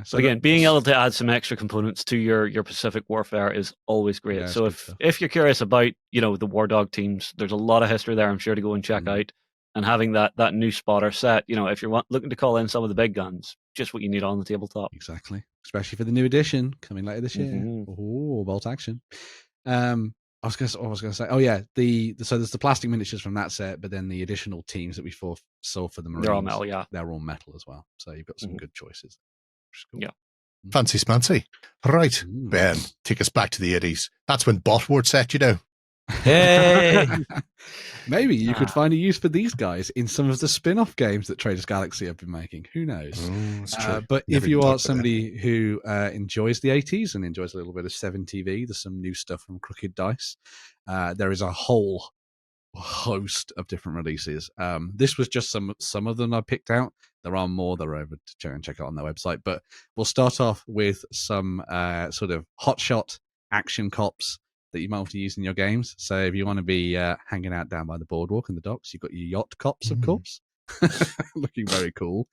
So again, being able to add some extra components to your Pacific warfare is always great. Yeah, so if you're curious about, the War Dog teams, there's a lot of history there, I'm sure, to go and check out. And having that new spotter set, if you're looking to call in some of the big guns, just what you need on the tabletop. Exactly. Especially for the new edition coming later this year. Oh, bolt action. I was going to say, oh yeah, so there's the plastic miniatures from that set, but then the additional teams that we saw for the Marines, they're all metal, yeah. They're all metal as well. So you've got some good choices. Cool. Yeah. Fancy smancy. Right, Ben, take us back to the 80s. That's when BotWar set, Hey! Maybe you could find a use for these guys in some of the spin-off games that Traders Galaxy have been making. Who knows? That's true. But if you are somebody who enjoys the 80s and enjoys a little bit of 7TV, there's some new stuff from Crooked Dice. There is a whole host of different releases. This was just some of them I picked out. There are more that are over to check out on their website. But we'll start off with some sort of hotshot action cops that you might want to use in your games. So if you want to be hanging out down by the boardwalk and the docks, you've got your yacht cops, of course. Looking very cool.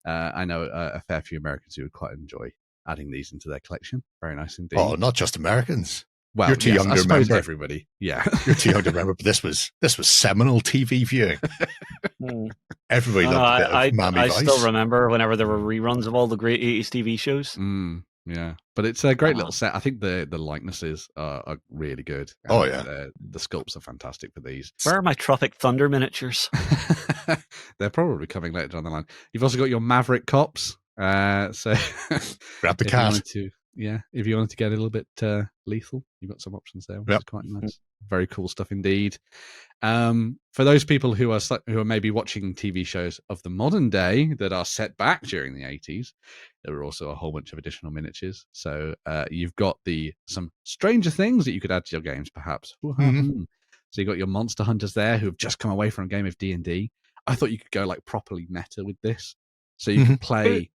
I know a fair few Americans who would quite enjoy adding these into their collection. Very nice indeed. Oh, not just Americans. Well, you're too young to remember. Everybody, yeah, you're too young to remember. But this was seminal TV viewing. Everybody loved a bit of Miami Vice. I still remember whenever there were reruns of all the great 80s TV shows. Yeah, but it's a great little set. I think the likenesses are really good. Oh, yeah. The sculpts are fantastic for these. Where are my Tropic Thunder miniatures? They're probably coming later down the line. You've also got your Maverick Cops. So Grab the if cat. if you wanted to get a little bit lethal, you've got some options there, which is quite nice. Very cool stuff indeed. For those people who are maybe watching TV shows of the modern day that are set back during the 80s, there were also a whole bunch of additional miniatures. So you've got some Stranger Things that you could add to your games, perhaps. Mm-hmm. So you've got your Monster Hunters there who have just come away from a game of D&D. I thought you could go like properly meta with this. So you could play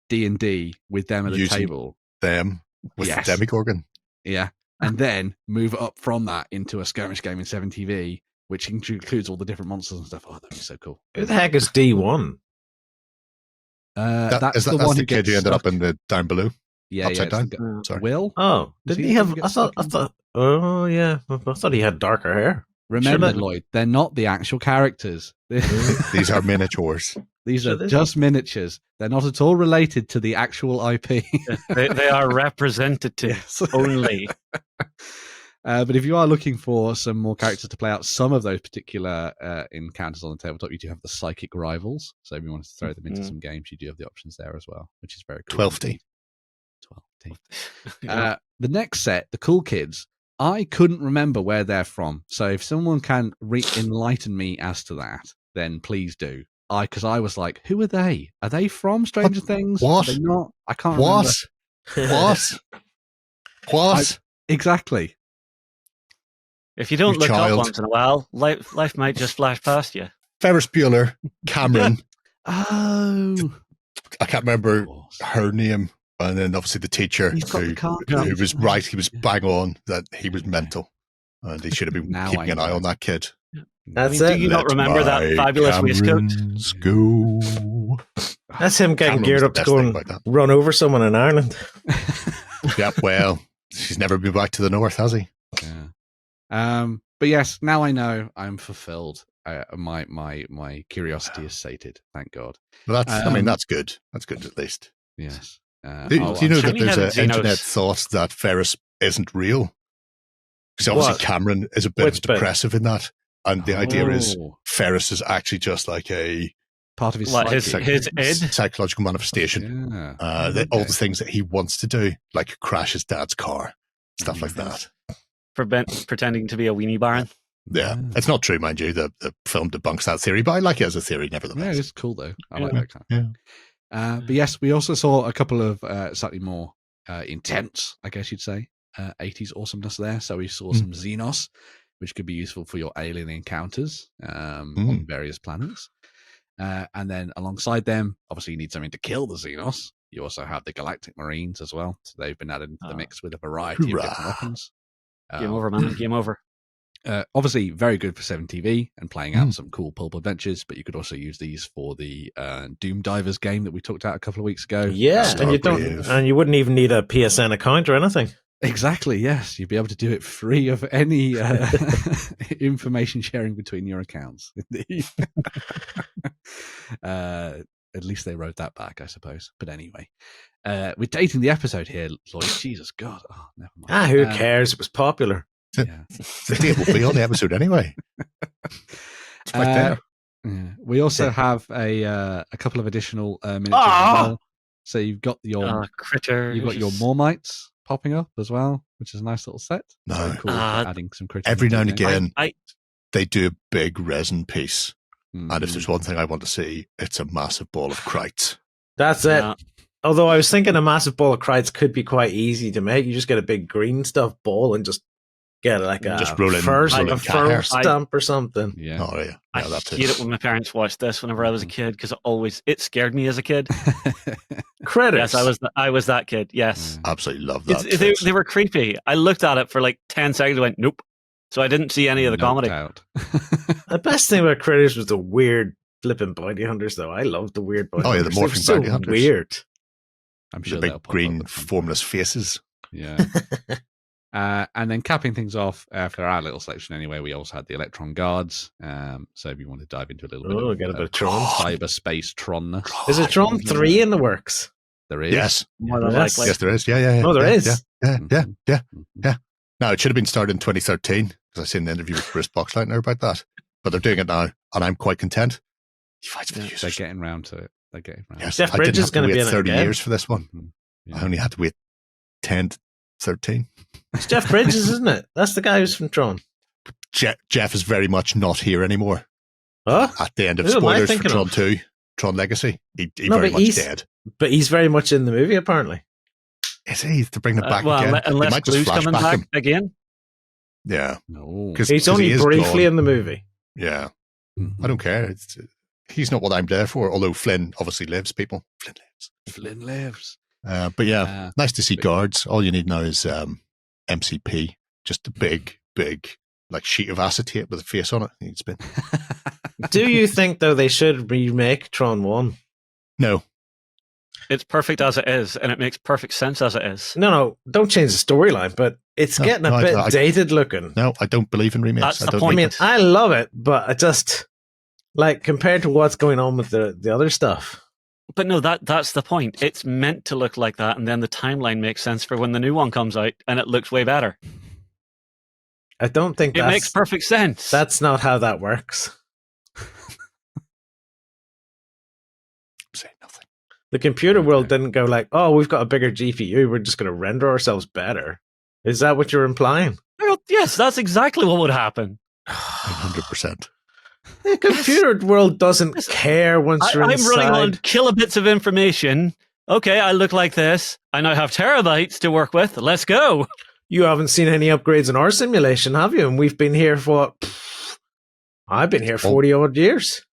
D&D with them at the table. Them with the Demigorgon. Yeah. And then move up from that into a skirmish game in 7TV, which includes all the different monsters and stuff. Oh, that'd be so cool. Who the heck is D1? That's the that's one the who kid who ended up in the down below. Yeah, upside down. Sorry. Will? Oh, did he have? I thought. Oh yeah, I thought he had darker hair. Remember, Lloyd, they're not the actual characters. These are miniatures. These are just miniatures. They're not at all related to the actual IP. they are representatives only. But if you are looking for some more characters to play out some of those particular encounters on the tabletop, you do have the psychic rivals. So if you wanted to throw them into some games, you do have the options there as well, which is very cool. 12T. The next set, the Cool Kids, I couldn't remember where they're from. So if someone can enlighten me as to that, then please do. Because I was like, who are they? Are they from Stranger Things? What? Are they not? I can't remember. What? Exactly. If you don't look up once in a while, life might just flash past you. Ferris Bueller, Cameron. Oh. I can't remember her name. And then obviously the teacher who was right. He was bang on that he was mental. And he should have been keeping an eye on that kid. That's it. Do you not remember that fabulous waistcoat? School. That's him getting geared up to go and run over someone in Ireland. Yeah, well, he's never been back to the north, has he? Yeah. But yes, now I know I'm fulfilled. My curiosity is sated. Thank God. Well, that's good. That's good at least. Yes. Do you know that there's an internet thought that Ferris isn't real? Because obviously Cameron is a bit depressive in that. And the idea is Ferris is actually just like a part of his psychological manifestation. Yeah. All the things that he wants to do, like crash his dad's car, stuff like that. Pretending to be a weenie baron. Yeah, it's not true, mind you. The film debunks that theory, but I like it as a theory, nevertheless. Yeah, it's cool though. I like that kind of thing. But yes, we also saw a couple of slightly more intense, I guess you'd say, 80s awesomeness there. So we saw some Xenos, which could be useful for your alien encounters on various planets. And then alongside them, obviously you need something to kill the Xenos. You also have the Galactic Marines as well. So they've been added into the mix with a variety of different weapons. Game over, man. Game over. Obviously, very good for 7TV and playing out some cool pulp adventures, but you could also use these for the Doom Divers game that we talked about a couple of weeks ago. Yeah, and you wouldn't even need a PSN account or anything. Exactly, yes. You'd be able to do it free of any information sharing between your accounts. At least they wrote that back, I suppose. But anyway, we're dating the episode here, Lloyd. Jesus God. Oh, never mind. Who cares? It was popular. Yeah. The date will be on the episode anyway. It's right there. Yeah. We also have a couple of additional miniatures as well. So you've got your critter. You've got your Mormites popping up as well, which is a nice little set. No. Very cool. Adding some critters. Every now and again, they do a big resin piece. And if there's one thing I want to see, it's a massive ball of Krites. That's it. Although I was thinking a massive ball of Krites could be quite easy to make. You just get a big green stuff ball and just get like a fur stamp or something. Yeah. Oh, yeah. I hate it when my parents watched this whenever I was a kid because it scared me as a kid. Critters. Yes, I was that kid. Yes. Absolutely love that. They were creepy. I looked at it for like 10 seconds and went, nope. So I didn't see any of the comedy. The best thing about Critters was the weird flipping bounty hunters, though. I loved the weird bounty hunters. Oh, yeah, the morphing bounty hunters. Weird. I'm sure the big green, formless faces. Yeah. And then capping things off for our little section anyway, we also had the Electron Guards. So if you want to dive into a little bit of Tron. cyberspace Tronness. Is it Tron 3 in the works? There is. Yes. More than Yes. likely. Yes, there is. Yeah. Oh, there is. Yeah. Now, it should have been started in 2013, because I seen an interview with Bruce Boxleitner about that. But they're doing it now, and I'm quite content. He fights for the users. They're getting round to it. They're getting round. Yes, Jeff I Bridges didn't is going to have be to in wait it 30 again. years for this one. Yeah. I only had to wait 10 to 13. It's Jeff Bridges, isn't it? That's the guy who's from Tron. Jeff is very much not here anymore. Huh? At the end of Who am I spoilers for thinking Tron of? 2, Tron Legacy, he No, very but much he's- dead. But he's very much in the movie, apparently. Is he? To bring it back Well, again? They unless might just Blue's coming flashback back him. again. Yeah. No. He's only briefly in the movie. Yeah. I don't care. He's not what I'm there for, although Flynn obviously lives, people. Flynn lives. But yeah, nice to see guards. All you need now is MCP, just a big, like sheet of acetate with a face on it. It's been... Do you think, though, they should remake Tron 1? No. It's perfect as it is, and it makes perfect sense as it is. No, don't change the storyline, but it's getting a bit dated looking. No, I don't believe in remakes. That's the point. I mean, I love it, but I just, like, compared to what's going on with the other stuff. But no, that's the point. It's meant to look like that, and then the timeline makes sense for when the new one comes out, and it looks way better. I don't think it makes perfect sense. That's not how that works. Say nothing. The computer world didn't go like, oh, we've got a bigger GPU, we're just going to render ourselves better. Is that what you're implying? Well, yes, that's exactly what would happen. 100%. The computer world doesn't care once you're inside. I'm running on kilobits of information. Okay, I look like this. I now have terabytes to work with. Let's go. You haven't seen any upgrades in our simulation, have you? And we've been here for I've been here 40 odd years.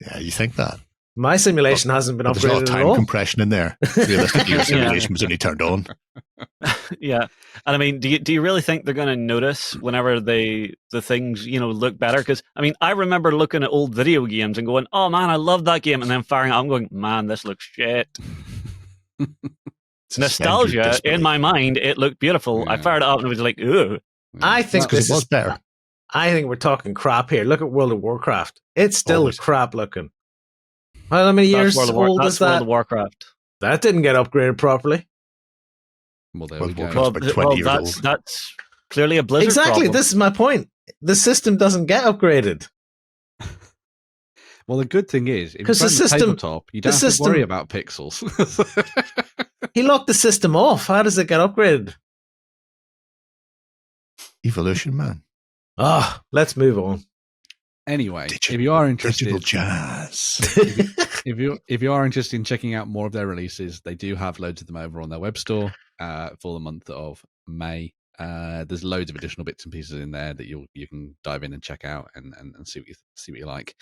Yeah, you think that? My simulation hasn't been upgraded There's a lot of at time all. compression in there. Realistically, your simulation was only turned on. Yeah, and I mean, do you really think they're going to notice whenever the things look better? Because I mean, I remember looking at old video games and going, "Oh man, I love that game," and then firing it up and going, "Man, this looks shit." Nostalgia in my mind, it looked beautiful. Yeah. I fired it up and it was like, "Ooh." I think this was better. I think we're talking crap here. Look at World of Warcraft. It's still crap looking. How many years old is that? World of Warcraft. That didn't get upgraded properly. Well, there we go. That's clearly a Blizzard problem. This is my point. The system doesn't get upgraded. Well, the good thing is, if you run Tabletop, you don't have to worry about pixels. He locked the system off. How does it get upgraded? Evolution, man. Let's move on. Anyway, if you are interested, digital jazz. if you are interested in checking out more of their releases, they do have loads of them over on their web store for the month of May. There's loads of additional bits and pieces in there that you can dive in and check out and see what you like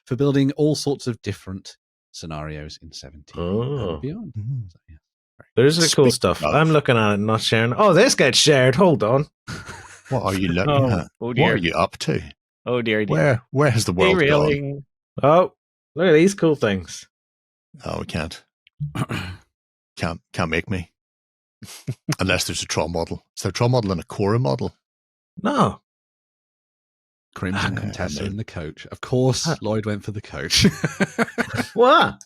for building all sorts of different scenarios in 17 and beyond. Mm-hmm. So, yeah, there's the cool stuff. I'm looking at it and not sharing. Oh, this gets shared. Hold on. What are you looking at? Oh dear. What are you up to? Oh dear, dear. Where has the world gone? Oh, look at these cool things. Oh, we can't. Can't make me. Unless there's a Tron model. Is there a Tron model and a Cora model? No. Crimson Contessa in the coach. Of course, Lloyd went for the coach. What?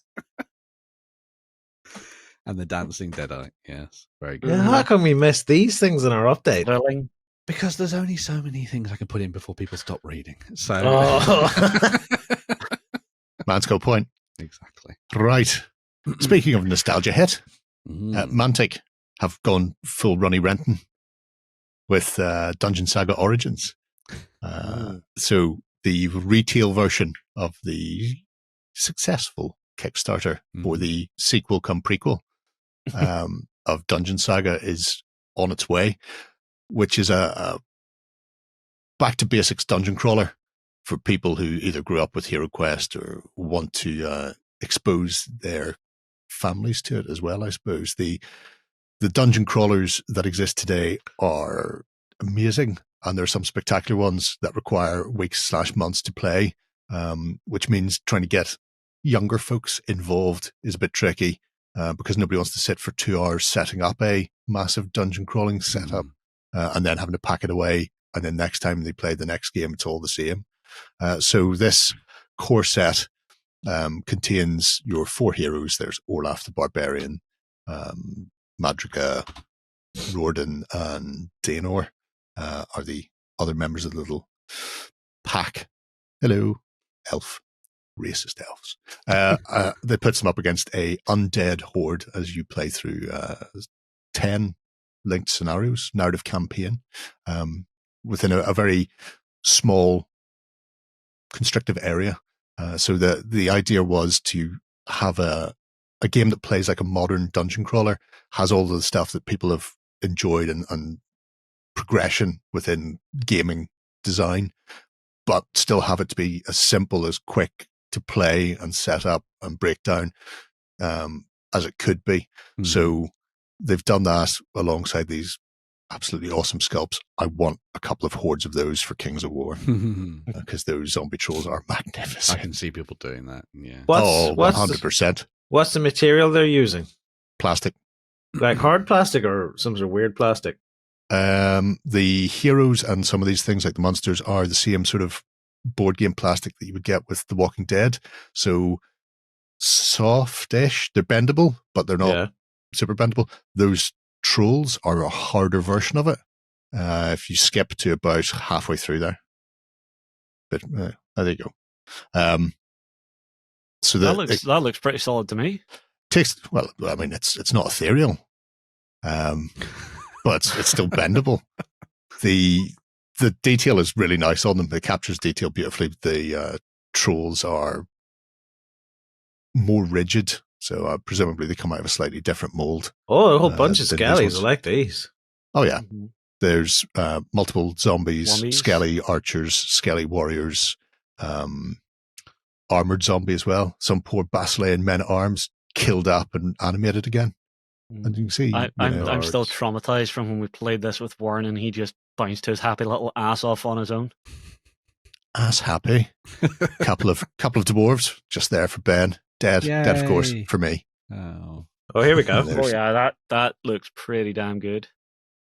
And the dancing Deadite. Yes, very good. Yeah, how come we missed these things in our update? Thrilling. Because there's only so many things I can put in before people stop reading. So, man's got a point. Exactly. Right. Speaking of nostalgia hit, Mantic have gone full Ronnie Renton with Dungeon Saga Origins. So the retail version of the successful Kickstarter for the sequel come prequel of Dungeon Saga is on its way, which is a back to basics dungeon crawler for people who either grew up with HeroQuest or want to expose their families to it as well, I suppose. The dungeon crawlers that exist today are amazing, and there are some spectacular ones that require weeks/months to play, which means trying to get younger folks involved is a bit tricky because nobody wants to sit for 2 hours setting up a massive dungeon crawling setup and then having to pack it away, and then next time they play the next game it's all the same. So this core set contains your 4 heroes. There's Orlaf the Barbarian, Madriga, Rorden, and Daenor are the other members of the little pack. Hello, elf. Racist elves. They puts them up against a undead horde as you play through 10 linked scenarios, narrative campaign, within a very small, constrictive area. So the idea was to have a game that plays like a modern dungeon crawler, has all the stuff that people have enjoyed and progression within gaming design, but still have it to be as simple as quick to play and set up and break down as it could be. Mm-hmm. So they've done that alongside these absolutely awesome sculpts. I want a couple of hordes of those for Kings of War because those zombie trolls are magnificent. I can see people doing that. Yeah. 100%. What's the material they're using? Plastic. Like hard plastic or some sort of weird plastic? The heroes and some of these things like the monsters are the same sort of board game plastic that you would get with The Walking Dead. So softish. They're bendable, but they're not super bendable. Those trolls are a harder version of it. If you skip to about halfway through there. But there you go. So that looks pretty solid to me. Well, I mean, it's not ethereal, but it's still bendable. The detail is really nice on them. It captures detail beautifully. The trolls are more rigid, so presumably they come out of a slightly different mold. Oh, a whole bunch of skellies. I like these. Oh, yeah. Mm-hmm. There's multiple zombies, skelly archers, skelly warriors, armored zombie as well. Some poor Basilean men-at-arms killed up and animated again. And you can see... I'm still traumatized from when we played this with Warren and he just bounced his happy little ass off on his own. Ass happy. couple of dwarves just there for Ben. Dead of course, for me. Oh, here we go. Oh yeah, that looks pretty damn good.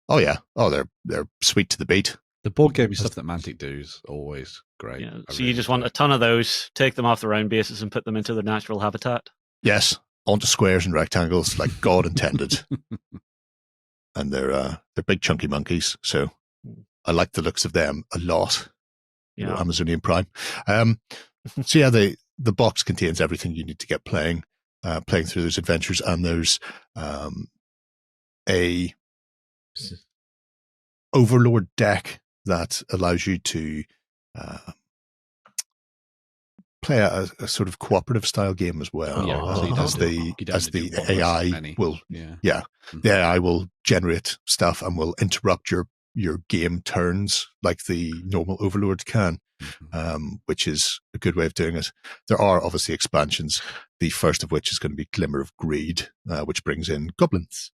Oh yeah. Oh, they're sweet to the beat. The board game stuff that Mantic do is always great. Yeah. So you just want a ton of those, take them off the round bases and put them into their natural habitat? Yes. Onto squares and rectangles like God intended. And they're big chunky monkeys, so I like the looks of them a lot. Yeah. Amazonian Prime. So yeah, the box contains everything you need to get playing through those adventures, and there's a Overlord deck that allows you to play a sort of cooperative style game as well. As the AI will, the AI will generate stuff and will interrupt your game turns like the normal Overlord can, which is a good way of doing it. There are obviously expansions, the first of which is going to be Glimmer of Greed, which brings in goblins.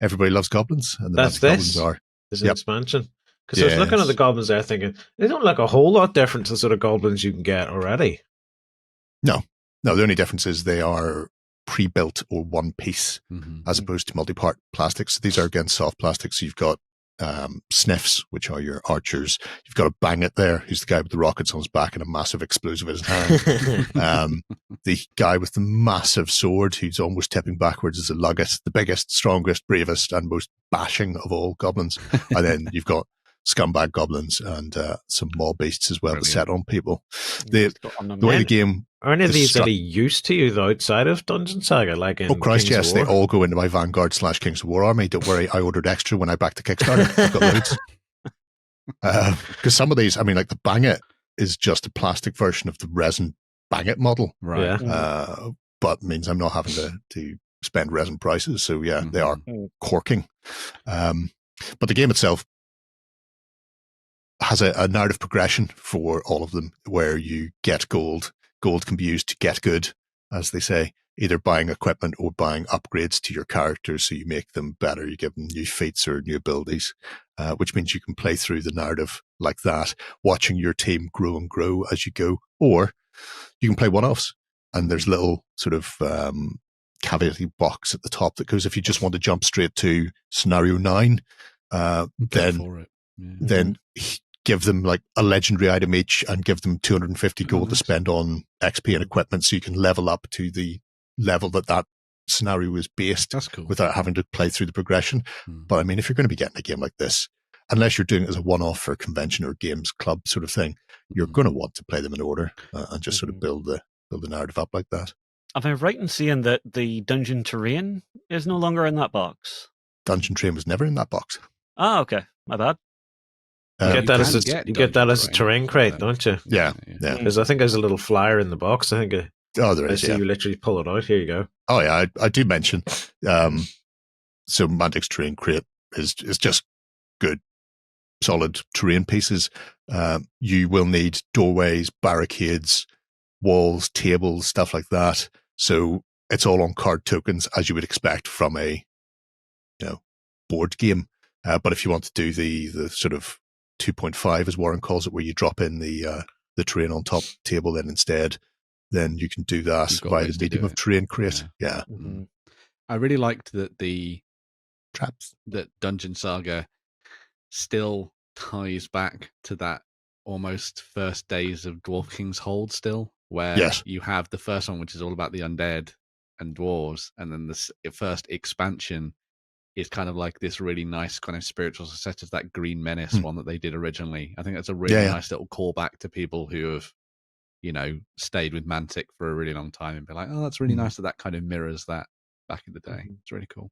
Everybody loves goblins, and goblins are. There's an expansion. Because I was looking at the goblins there thinking, they don't look a whole lot different to the sort of goblins you can get already. No, the only difference is they are pre-built or one piece as opposed to multi-part plastics. So these are, again, soft plastics. So you've got sniffs, which are your archers. You've got a Bang It there, who's the guy with the rockets on his back and a massive explosive in his hand. The guy with the massive sword, who's almost tipping backwards, is a Lugget, the biggest, strongest, bravest, and most bashing of all goblins. And then you've got scumbag goblins and some mob beasts as well to set on people. The way the game... Are any of these any use to you though outside of Dungeon Saga? Like in Christ, Kings yes, of War? They all go into my Vanguard / Kings of War army. Don't worry, I ordered extra when I backed the Kickstarter. I've got loads. Because some of these, I mean, like the Bang It is just a plastic version of the resin Bang It model. Right. Yeah. But means I'm not having to spend resin prices. So yeah, they are corking. But the game itself has a narrative progression for all of them where you get gold. Gold can be used to get good, as they say, either buying equipment or buying upgrades to your characters so you make them better. You give them new feats or new abilities, which means you can play through the narrative like that, watching your team grow and grow as you go. Or you can play one-offs, and there's little sort of caveat box at the top that goes, if you just want to jump straight to scenario 9, then give them like a legendary item each and give them 250 gold to spend on XP and equipment so you can level up to the level that scenario was based. That's cool. Without having to play through the progression. But I mean, if you're going to be getting a game like this, unless you're doing it as a one-off for a convention or games club sort of thing, you're going to want to play them in order and just sort of build the narrative up like that. Am I right in saying that the dungeon terrain is no longer in that box? Dungeon terrain was never in that box. Ah, okay. My bad. You get that as a terrain crate, don't you? Yeah. Because I think there's a little flyer in the box. I think there is. You literally pull it out. Here you go. Oh yeah, I do mention. So Mantic's terrain crate is just good, solid terrain pieces. You will need doorways, barricades, walls, tables, stuff like that. So it's all on card tokens, as you would expect from a board game. But if you want to do the sort of 2.5, as Warren calls it, where you drop in the terrain on top table, then you can do that via the medium of terrain crate. Yeah. Mm-hmm. I really liked that the traps, that Dungeon Saga still ties back to that almost first days of Dwarf King's Hold still, where you have the first one, which is all about the undead and dwarves, and then the first expansion is kind of like this really nice kind of spiritual set of that Green Menace one that they did originally. I think that's a really nice little callback to people who have, stayed with Mantic for a really long time and be like, oh, that's really nice that kind of mirrors that back in the day. It's really cool.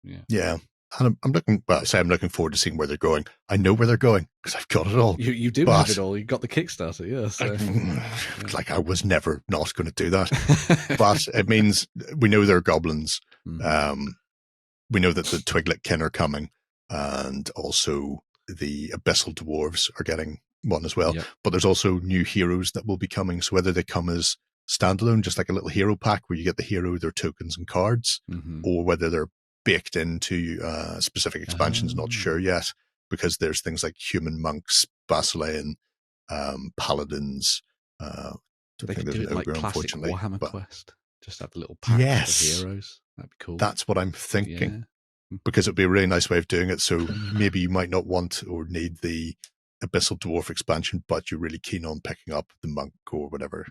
Yeah. Yeah. And I'm looking forward to seeing where they're going. I know where they're going because I've got it all. You do have it all. You got the Kickstarter, yeah. So. Like I was never not going to do that. But it means we know there are goblins. We know that the Twiglet-kin are coming, and also the Abyssal Dwarves are getting one as well. Yep. But there's also new heroes that will be coming. So whether they come as standalone, just like a little hero pack where you get the hero, their tokens and cards, or whether they're baked into specific expansions, not sure yet, because there's things like human monks, basilean, paladins. They could do it like classic Warhammer Quest. Just have a little pack of heroes. That'd be cool. That's what I'm thinking, because it'd be a really nice way of doing it. So maybe you might not want or need the Abyssal Dwarf expansion, but you're really keen on picking up the monk or whatever.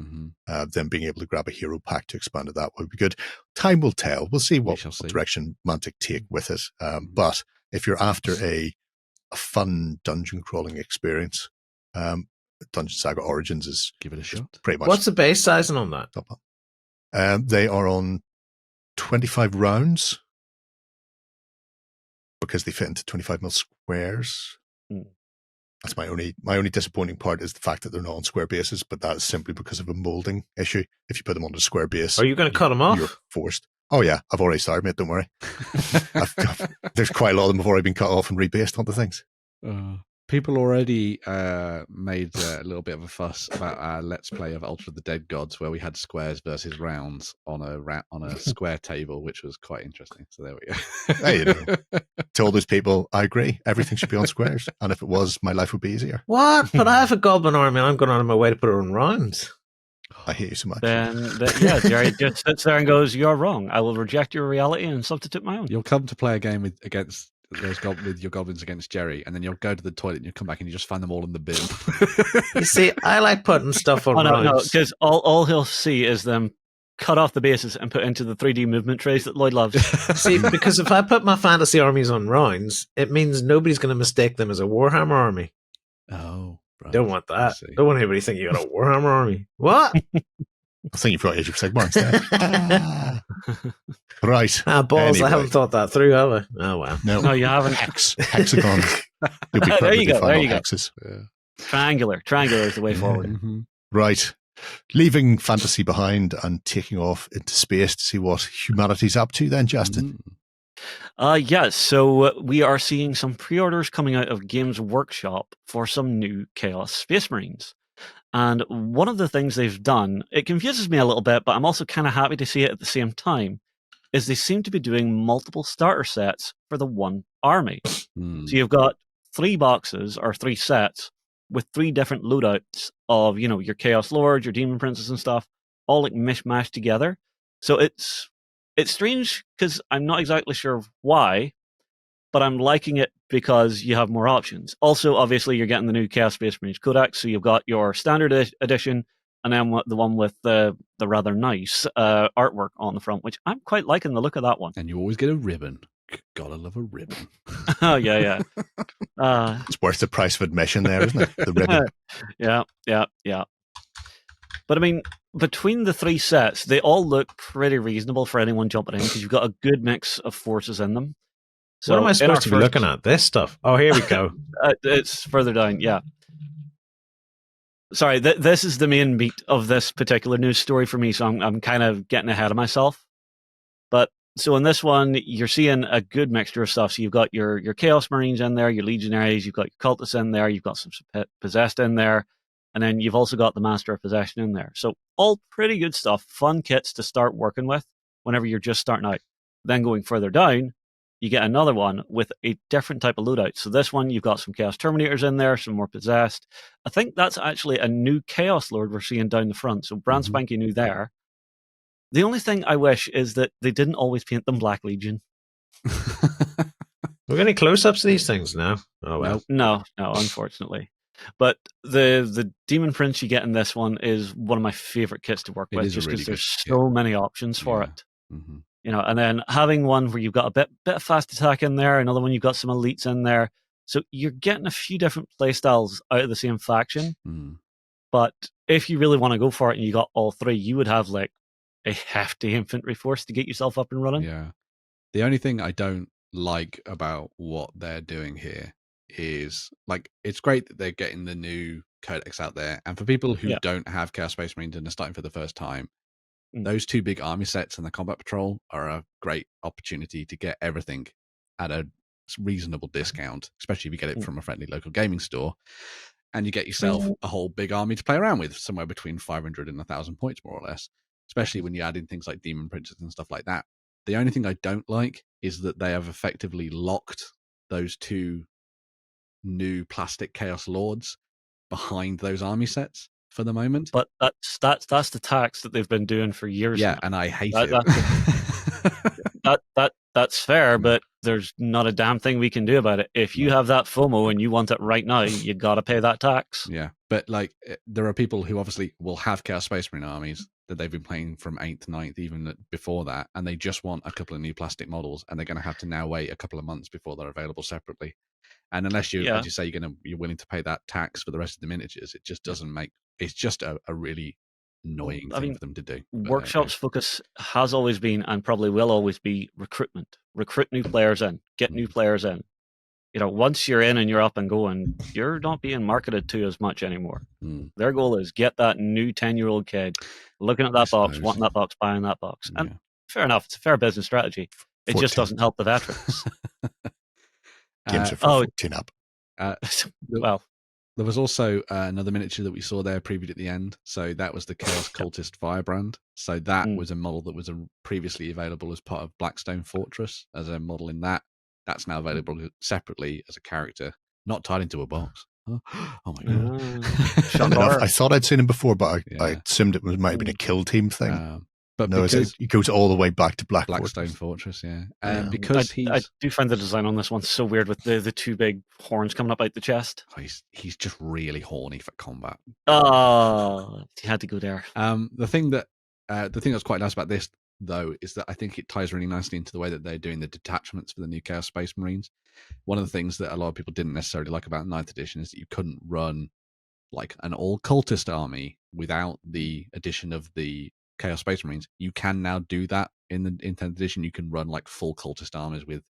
Then being able to grab a hero pack to expand it that would be good. Time will tell. We'll see what direction Mantic take with it. But if you're after a fun dungeon crawling experience, Dungeon Saga Origins is give it a shot. Pretty much. What's the base sizing on that? They are on 25 rounds because they fit into 25mm squares. That's my only disappointing part is the fact that they're not on square bases, but that's simply because of a molding issue. If you put them on a square base, are you going to cut them off? You're forced. Oh yeah, I've already started, mate. Don't worry. There's quite a lot of them before I've been cut off and rebased onto things. People already made a little bit of a fuss about our Let's Play of Ultra the Dead Gods, where we had squares versus rounds on a square table, which was quite interesting. So there we go. There you go. To all those people, I agree. Everything should be on squares, and if it was, my life would be easier. What? But I have a goblin army, and I'm going out of my way to put it on rounds. I hate you so much. Then Jerry just sits there and goes, "You're wrong. I will reject your reality and substitute my own." You'll come to play a game with your goblins against Jerry, and then you'll go to the toilet and you'll come back and you just find them all in the bin. You see, I like putting stuff on rounds. No, because all he'll see is them cut off the bases and put into the 3D movement trays that Lloyd loves. See, because if I put my fantasy armies on rounds, it means nobody's going to mistake them as a Warhammer army. Oh, right. Don't want that. Don't want anybody thinking you got a Warhammer army. What? I think you've got Age of Sigmar instead. Right. Balls, anyway. I haven't thought that through, have I? Oh, wow. No, you haven't. Hexagons. There you go. Hexes. Yeah. Triangular is the way forward. Right. Leaving fantasy behind and taking off into space to see what humanity's up to then, Justin. Yes, so we are seeing some pre-orders coming out of Games Workshop for some new Chaos Space Marines. And one of the things they've done, it confuses me a little bit, but I'm also kind of happy to see it at the same time, is they seem to be doing multiple starter sets for the one army. So you've got 3 boxes or 3 sets with 3 different loadouts of, your Chaos Lords, your Demon Princes and stuff, all like mishmashed together. So it's strange because I'm not exactly sure why, but I'm liking it because you have more options. Also, obviously, you're getting the new Chaos Space Marines Codex, so you've got your standard edition, and then the one with the rather nice artwork on the front, which I'm quite liking the look of that one. And you always get a ribbon. Gotta love a ribbon. Oh, yeah. It's worth the price of admission there, isn't it? The ribbon. Yeah. But I mean, between the 3 sets, they all look pretty reasonable for anyone jumping in because you've got a good mix of forces in them. So what am I supposed to be looking at? This stuff. Oh, here we go. It's further down, yeah. Sorry, this is the main meat of this particular news story for me, so I'm kind of getting ahead of myself. But so in this one, you're seeing a good mixture of stuff. So you've got your Chaos Marines in there, your Legionaries, you've got your Cultists in there, you've got some Possessed in there, and then you've also got the Master of Possession in there. So all pretty good stuff, fun kits to start working with whenever you're just starting out. Then going further down, you get another one with a different type of loadout. So this one, you've got some Chaos Terminators in there, some more Possessed. I think that's actually a new Chaos Lord we're seeing down the front. So brand spanking new there. The only thing I wish is that they didn't always paint them Black Legion. We're getting close-ups of these things now. Oh, well. No, unfortunately. But the Demon Prince you get in this one is one of my favorite kits to work with, just because there's so many options for it. Mm-hmm. You know, and then having one where you've got a bit of fast attack in there, another one you've got some elites in there. So you're getting a few different playstyles out of the same faction. Mm. But if you really want to go for it and you got all 3, you would have like a hefty infantry force to get yourself up and running. Yeah. The only thing I don't like about what they're doing here is, like, it's great that they're getting the new codex out there. And for people who don't have Chaos Space Marines and are starting for the first time, those 2 big army sets and the Combat Patrol are a great opportunity to get everything at a reasonable discount, especially if you get it from a friendly local gaming store. And you get yourself a whole big army to play around with, somewhere between 500 and 1,000 points, more or less, especially when you add in things like Demon Princes and stuff like that. The only thing I don't like is that they have effectively locked those 2 new plastic Chaos Lords behind those army sets for the moment. But that's the tax that they've been doing for years. Yeah, now. And I hate it. That's fair, but there's not a damn thing we can do about it. If you have that FOMO and you want it right now, you got to pay that tax. Yeah, but like there are people who obviously will have Chaos Space Marine armies that they've been playing from 8th to 9th, even before that, and they just want a couple of new plastic models, and they're going to have to now wait a couple of months before they're available separately. And unless you, as you say, you're willing to pay that tax for the rest of the miniatures, it just doesn't make. It's just a really annoying thing for them to do. Workshop's focus has always been, and probably will always be, recruitment. Recruit new players in. Get new players in. You know, once you're in and you're up and going, you're not being marketed to as much anymore. Their goal is get that new 10-year-old kid looking at that box, wanting that box, buying that box. And fair enough, it's a fair business strategy. It 14. Just doesn't help the veterans. Games are for 14 up. Well, there was also another miniature that we saw there previewed at the end. So that was the Chaos Cultist Firebrand. So that was a model that was previously available as part of Blackstone Fortress as a model in that. That's now available separately as a character, not tied into a box. Oh my god! I thought I'd seen him before, but I assumed it might have been a kill team thing. But no, it goes all the way back to Blackstone Fortress, because I do find the design on this one so weird with the 2 big horns coming up out the chest. Oh, he's just really horny for combat. Oh, he had to go there. The thing that's quite nice about this, though, is that I think it ties really nicely into the way that they're doing the detachments for the new Chaos Space Marines. One of the things that a lot of people didn't necessarily like about 9th edition is that you couldn't run like an all cultist army without the addition of the Chaos Space Marines. You can now do that in 10th edition. You can run like full cultist armies with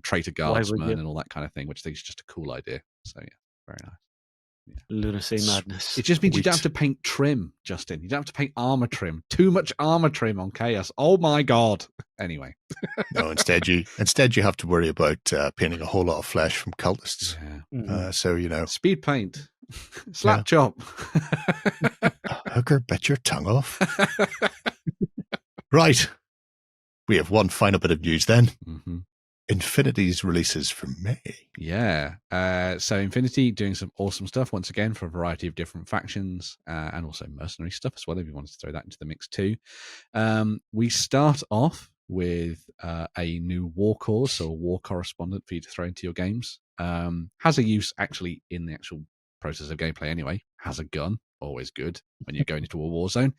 traitor guardsmen and all that kind of thing, which I think is just a cool idea. So yeah, very nice. Yeah. Lunacy madness. It just means you don't have to paint trim, Justin. You don't have to paint armor trim. Too much armor trim on Chaos. Oh my god. Anyway. No, instead you have to worry about painting a whole lot of flesh from cultists. Yeah. So speed paint. Slap chop. Hooker, bet your tongue off. Right. We have one final bit of news then. Mm-hmm. Infinity's releases for May. Yeah. So Infinity doing some awesome stuff once again for a variety of different factions and also mercenary stuff as well, if you wanted to throw that into the mix too. We start off with a new war cause, so a war correspondent for you to throw into your games. Has a use actually in the actual process of gameplay anyway, has a gun, always good when you're going into a war zone,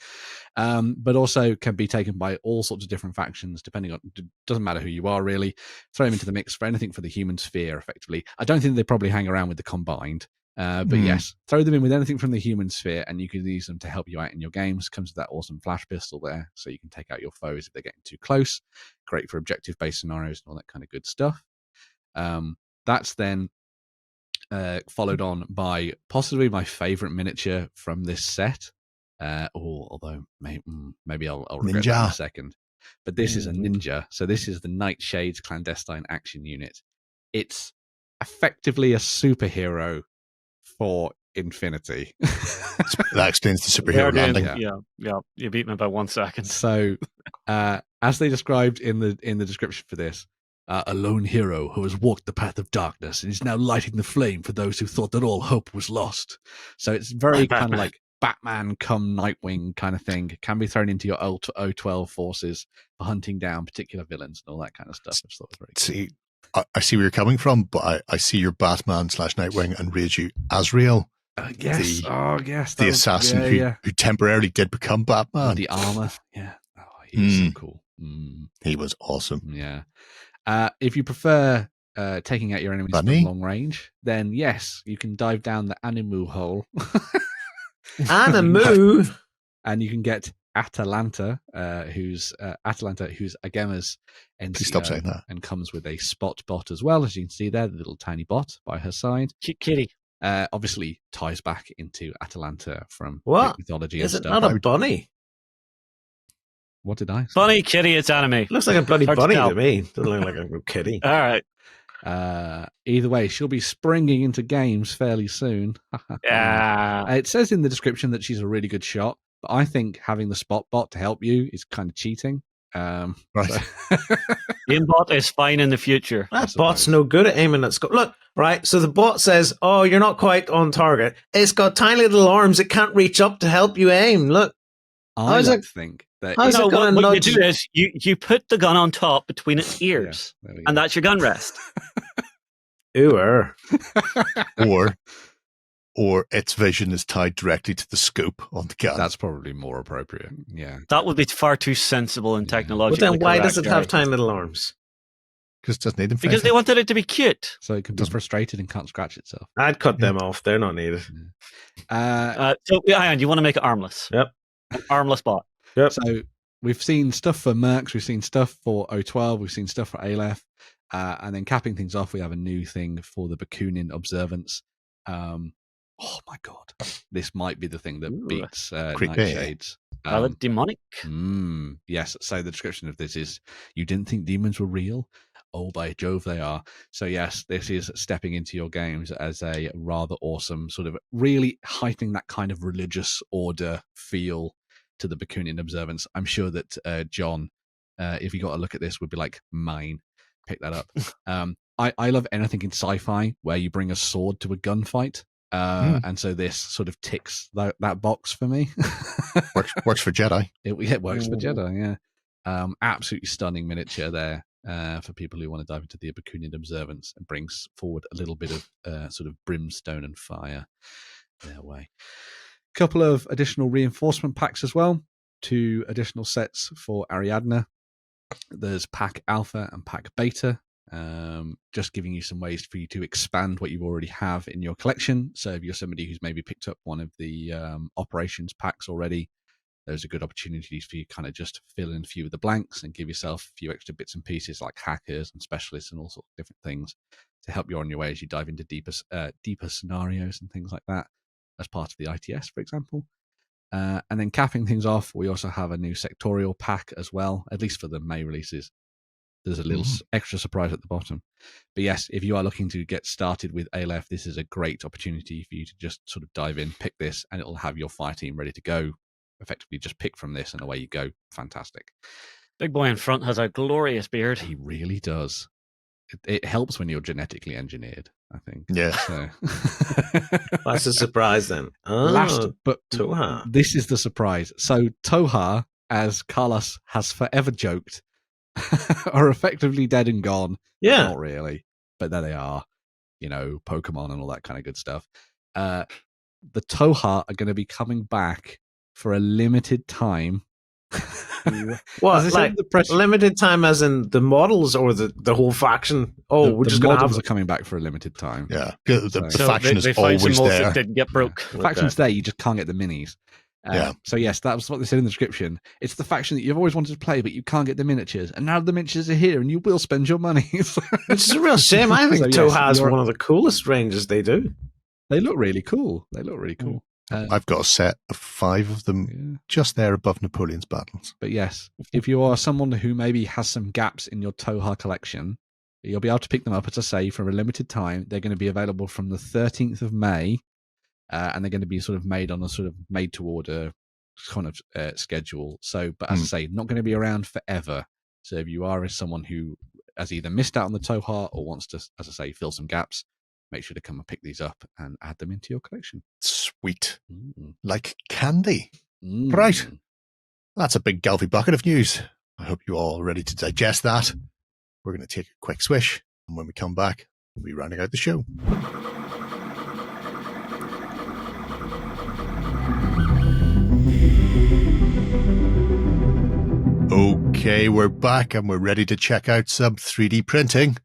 but also can be taken by all sorts of different factions, depending on, doesn't matter who you are really, throw them into the mix for anything for the human sphere, effectively. I don't think they probably hang around with the combined, but yes, throw them in with anything from the human sphere, and you can use them to help you out in your games. Comes with that awesome flash pistol there, so you can take out your foes if they're getting too close. Great for objective-based scenarios and all that kind of good stuff. That's then followed on by possibly my favorite miniature from this set. Although maybe I'll regret that in a second. But this is a ninja. So this is the Nightshades Clandestine Action Unit. It's effectively a superhero for Infinity. That extends to superhero landing. Yeah. You beat me by 1 second. So, as they described in the description for this, a lone hero who has walked the path of darkness and is now lighting the flame for those who thought that all hope was lost. So it's very kind of like Batman come Nightwing kind of thing. It can be thrown into your O12 forces for hunting down particular villains and all that kind of stuff. Which I thought was very cool. I see where you're coming from, but I see your Batman / Nightwing and read you Azrael. Yes. The assassin who temporarily did become Batman. The armor. Yeah. Oh, he's so cool. He was awesome. Yeah. If you prefer taking out your enemies from long range, then yes, you can dive down the Animu hole. Animu? And you can get Atalanta, who's Agema's NCO. Please stop saying that. And comes with a spot bot as well, as you can see there, the little tiny bot by her side. Kitty. Obviously ties back into Atalanta from Greek mythology and stuff. Is it not a bunny? What did I say? Bunny, kitty, it's anime. Looks like a bloody bunny to me. Doesn't look like a kitty. All right. Either way, she'll be springing into games fairly soon. Yeah. It says in the description that she's a really good shot, but I think having the spot bot to help you is kind of cheating. Right. Aimbot is fine in the future. That bot's no good at aiming at scope. Look, right, so the bot says, oh, you're not quite on target. It's got tiny little arms. It can't reach up to help you aim. Look. I think that what you do is you put the gun on top between its ears, and that's your gun rest. Ooh. Or its vision is tied directly to the scope on the gun. That's probably more appropriate. Yeah, that would be far too sensible and technologically. But then why does it have tiny little arms? Because it doesn't need them. Because they wanted it to be cute, so it can be frustrated and can't scratch itself. I'd cut them off. They're not needed. So hang on, you want to make it armless? Yep. An armless bot. Yep. So we've seen stuff for Mercs, we've seen stuff for O12, we've seen stuff for Aleph, and then capping things off, we have a new thing for the Bakunin Observance. Oh my god, this might be the thing that beats Nightshades. Demonic? Yes, so the description of this is, you didn't think demons were real? Oh, by Jove, they are. So yes, this is stepping into your games as a rather awesome sort of really heightening that kind of religious order feel to the Bakunin Observance. I'm sure that John, if he got a look at this, would be like, mine. Pick that up. I love anything in sci-fi where you bring a sword to a gunfight. And so this sort of ticks that box for me. works for Jedi. It works for Jedi, yeah. Absolutely stunning miniature there for people who want to dive into the Bakunin Observance, and brings forward a little bit of sort of brimstone and fire their way. Couple of additional reinforcement packs as well. 2 additional sets for Ariadne. There's Pack Alpha and Pack Beta. Just giving you some ways for you to expand what you already have in your collection. So if you're somebody who's maybe picked up one of the operations packs already, those are good opportunities for you to kind of just fill in a few of the blanks and give yourself a few extra bits and pieces like hackers and specialists and all sorts of different things to help you on your way as you dive into deeper scenarios and things like that as part of the ITS, for example. And then capping things off, we also have a new sectorial pack as well, at least for the May releases. There's a little extra surprise at the bottom. But yes, if you are looking to get started with Aleph, this is a great opportunity for you to just sort of dive in, pick this, and it'll have your fire team ready to go. Effectively just pick from this and away you go. Fantastic. Big boy in front has a glorious beard. He really does. It helps when you're genetically engineered, I think. Yeah. So. That's a surprise then. But Tohaa. This is the surprise. So Tohaa, as Carlos has forever joked, are effectively dead and gone. Yeah. Not really, but there they are. You know, Pokemon and all that kind of good stuff. the Tohaa are going to be coming back for a limited time. What, like limited time as in the models or the whole faction? Oh, we're just going to have are coming back for a limited time. Yeah, the faction is always there. That didn't get broke. The faction's there, you just can't get the minis. So yes, that was what they said in the description. It's the faction that you've always wanted to play, but you can't get the miniatures, and now the miniatures are here, and you will spend your money. Which is a real shame. I think Tohaa is one of the coolest ranges they do. They look really cool. I've got a set of 5 of them just there above Napoleon's battles. But yes, if you are someone who maybe has some gaps in your Tohaa collection, you'll be able to pick them up, as I say, for a limited time. They're going to be available from the 13th of May, and they're going to be sort of made on a sort of made-to-order kind of schedule. So, but as I say, not going to be around forever. So if you are someone who has either missed out on the Tohaa or wants to, as I say, fill some gaps, make sure to come and pick these up and add them into your collection. Sweet. Like candy. Right. That's a big gulpy bucket of news. I hope you're all ready to digest that. We're going to take a quick swish, and when we come back, we'll be rounding out the show. Okay, we're back, and we're ready to check out some 3D printing.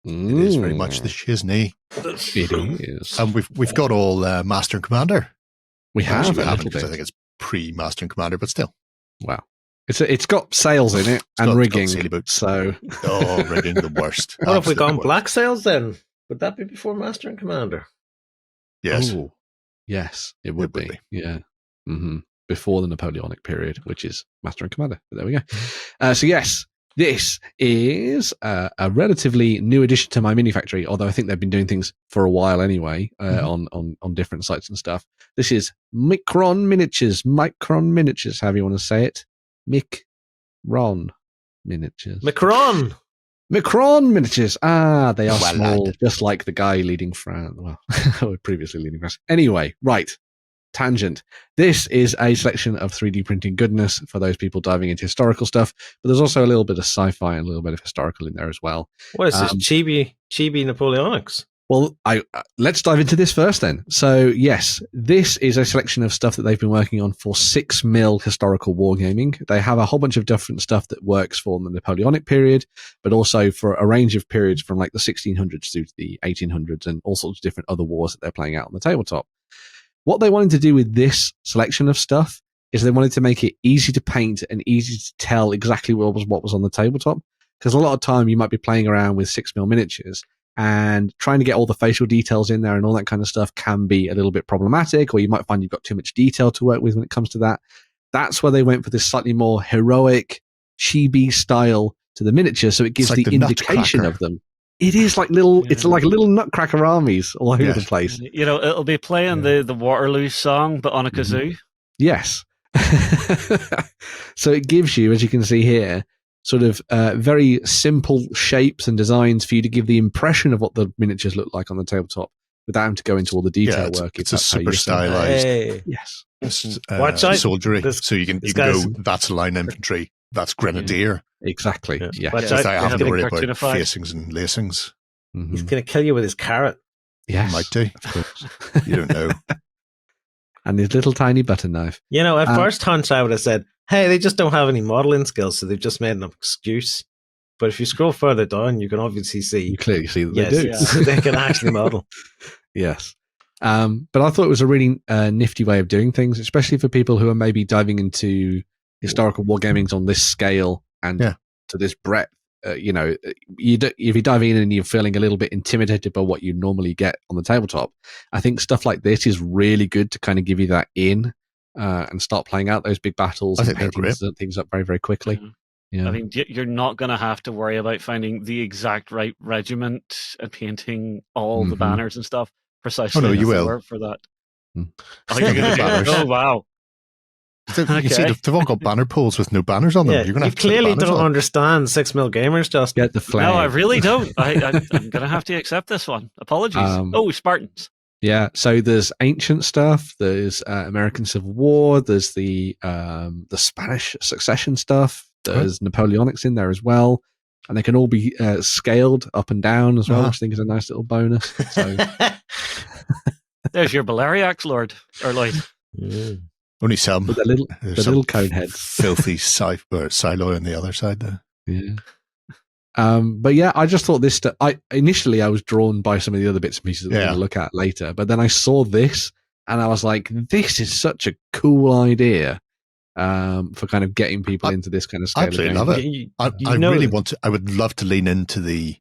It is very much the shizney. It is. And we've got all Master and Commander. We have. We haven't, because I think it's pre-Master and Commander, but still. Wow. It's got sails in it and rigging. So rigging the worst. What have we gone black sails then? Would that be before Master and Commander? Yes. Ooh. Yes, it would be. Yeah. Mm-hmm. Before the Napoleonic period, which is Master and Commander. But there we go. So yes, this is a relatively new addition to my mini factory, although I think they've been doing things for a while anyway, on different sites and stuff. This is Micron Miniatures, however you want to say it. Micron Miniatures. Micron Miniatures. Ah, they are small, just like the guy leading France. Well, previously leading France. Anyway, right. Tangent. This is a selection of 3D printing goodness for those people diving into historical stuff, but there's also a little bit of sci-fi and a little bit of historical in there as well. What is this? Chibi Napoleonics? Well, let's dive into this first then. So yes, this is a selection of stuff that they've been working on for 6 mil historical wargaming. They have a whole bunch of different stuff that works for the Napoleonic period, but also for a range of periods from like the 1600s through to the 1800s and all sorts of different other wars that they're playing out on the tabletop. What they wanted to do with this selection of stuff is they wanted to make it easy to paint and easy to tell exactly what was on the tabletop. Because a lot of time you might be playing around with 6 mil miniatures and trying to get all the facial details in there and all that kind of stuff can be a little bit problematic, or you might find you've got too much detail to work with when it comes to that. That's where they went for this slightly more heroic, chibi style to the miniature, so it gives the indication of them. It is like it's like little nutcracker armies all over the place. You know, it'll be playing the Waterloo song, but on a kazoo. Yes. So it gives you, as you can see here, sort of very simple shapes and designs for you to give the impression of what the miniatures look like on the tabletop without having to go into all the detail work. It's a super stylized. Yes. Watch out. Soldiery. So you can go, that's line infantry, that's grenadier. Exactly. Yeah. I have to worry about facings and lacings. He's going to kill you with his carrot. Yes. Might do. Of course. You don't know. And his little tiny butter knife. You know, at first hunch, I would have said, hey, they just don't have any modeling skills, so they've just made an excuse. But if you scroll further down, you can obviously see. You clearly see that they do. Yeah. They can actually model. Yes. But I thought it was a really nifty way of doing things, especially for people who are maybe diving into historical wargamings on this scale and to this breadth. You know, if you're diving in and you're feeling a little bit intimidated by what you normally get on the tabletop, I think stuff like this is really good to kind of give you that in and start playing out those big battles and painting things up very, very quickly. Yeah. I mean, you're not going to have to worry about finding the exact right regiment and painting all the banners and stuff precisely. Oh, no, you will. For that. Oh, you're going to banners. Oh, wow. You see, they've all got banner poles with no banners on them. You're gonna have to clearly don't understand 6 mil gamers. Just get the flag. No, I really don't. I'm going to have to accept this one. Apologies. Spartans. Yeah, so there's ancient stuff. There's American Civil War. There's the Spanish succession stuff. There's Napoleonics in there as well, and they can all be scaled up and down as well, which I think is a nice little bonus. So. There's your Baleriax, Lord or Lloyd. Only some. With the little cone head. Filthy silo on the other side there. Yeah. But yeah, I just thought this. Initially, I was drawn by some of the other bits and pieces that we're going to look at later. But then I saw this, and I was like, "This is such a cool idea for kind of getting people into this kind of scale." I absolutely love it. I really want to. I would love to lean into the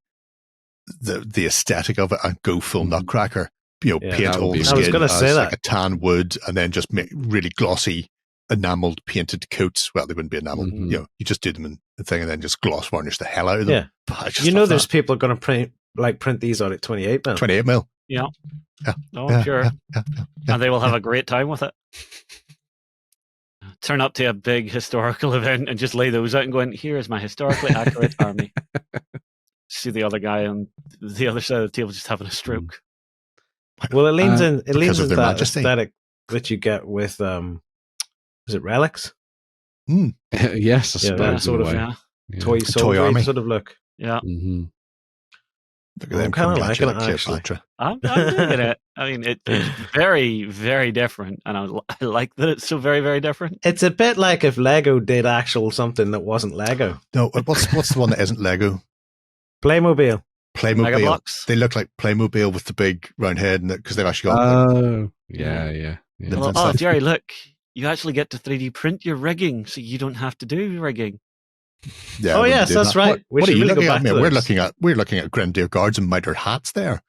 aesthetic of it and go full Nutcracker. Paint all the skin. I was going to say that, like a tan wood, and then just make really glossy enameled painted coats. Well, they wouldn't be enameled. You just do them in the thing and then just gloss varnish the hell out of them. Yeah. There's people going to print these out at 28 mil. 28 mil. Yeah. Oh, I'm sure. Yeah. And they will have a great time with it. Turn up to a big historical event and just lay those out and go in, here is my historically accurate army. See the other guy on the other side of the table just having a stroke. Well, it leans into that aesthetic that you get with is it Relics? Yes, I suppose. That sort of toy army sort of look. Yeah. Look at them. I'm kind of liking it, actually. I'm digging it. I mean, it's very, very different, and I like that it's so very, very different. It's a bit like if Lego did actual something that wasn't Lego. No, what's the one that isn't Lego? Playmobil. Mega Blocks. They look like Playmobil with the big round head, because they've actually got. Oh, yeah. Oh, Jerry, look. You actually get to 3D print your rigging, so you don't have to do rigging. Yeah. Oh, yes, that's right. What are you looking at? We're looking at Grenadier Guards and mitred hats there.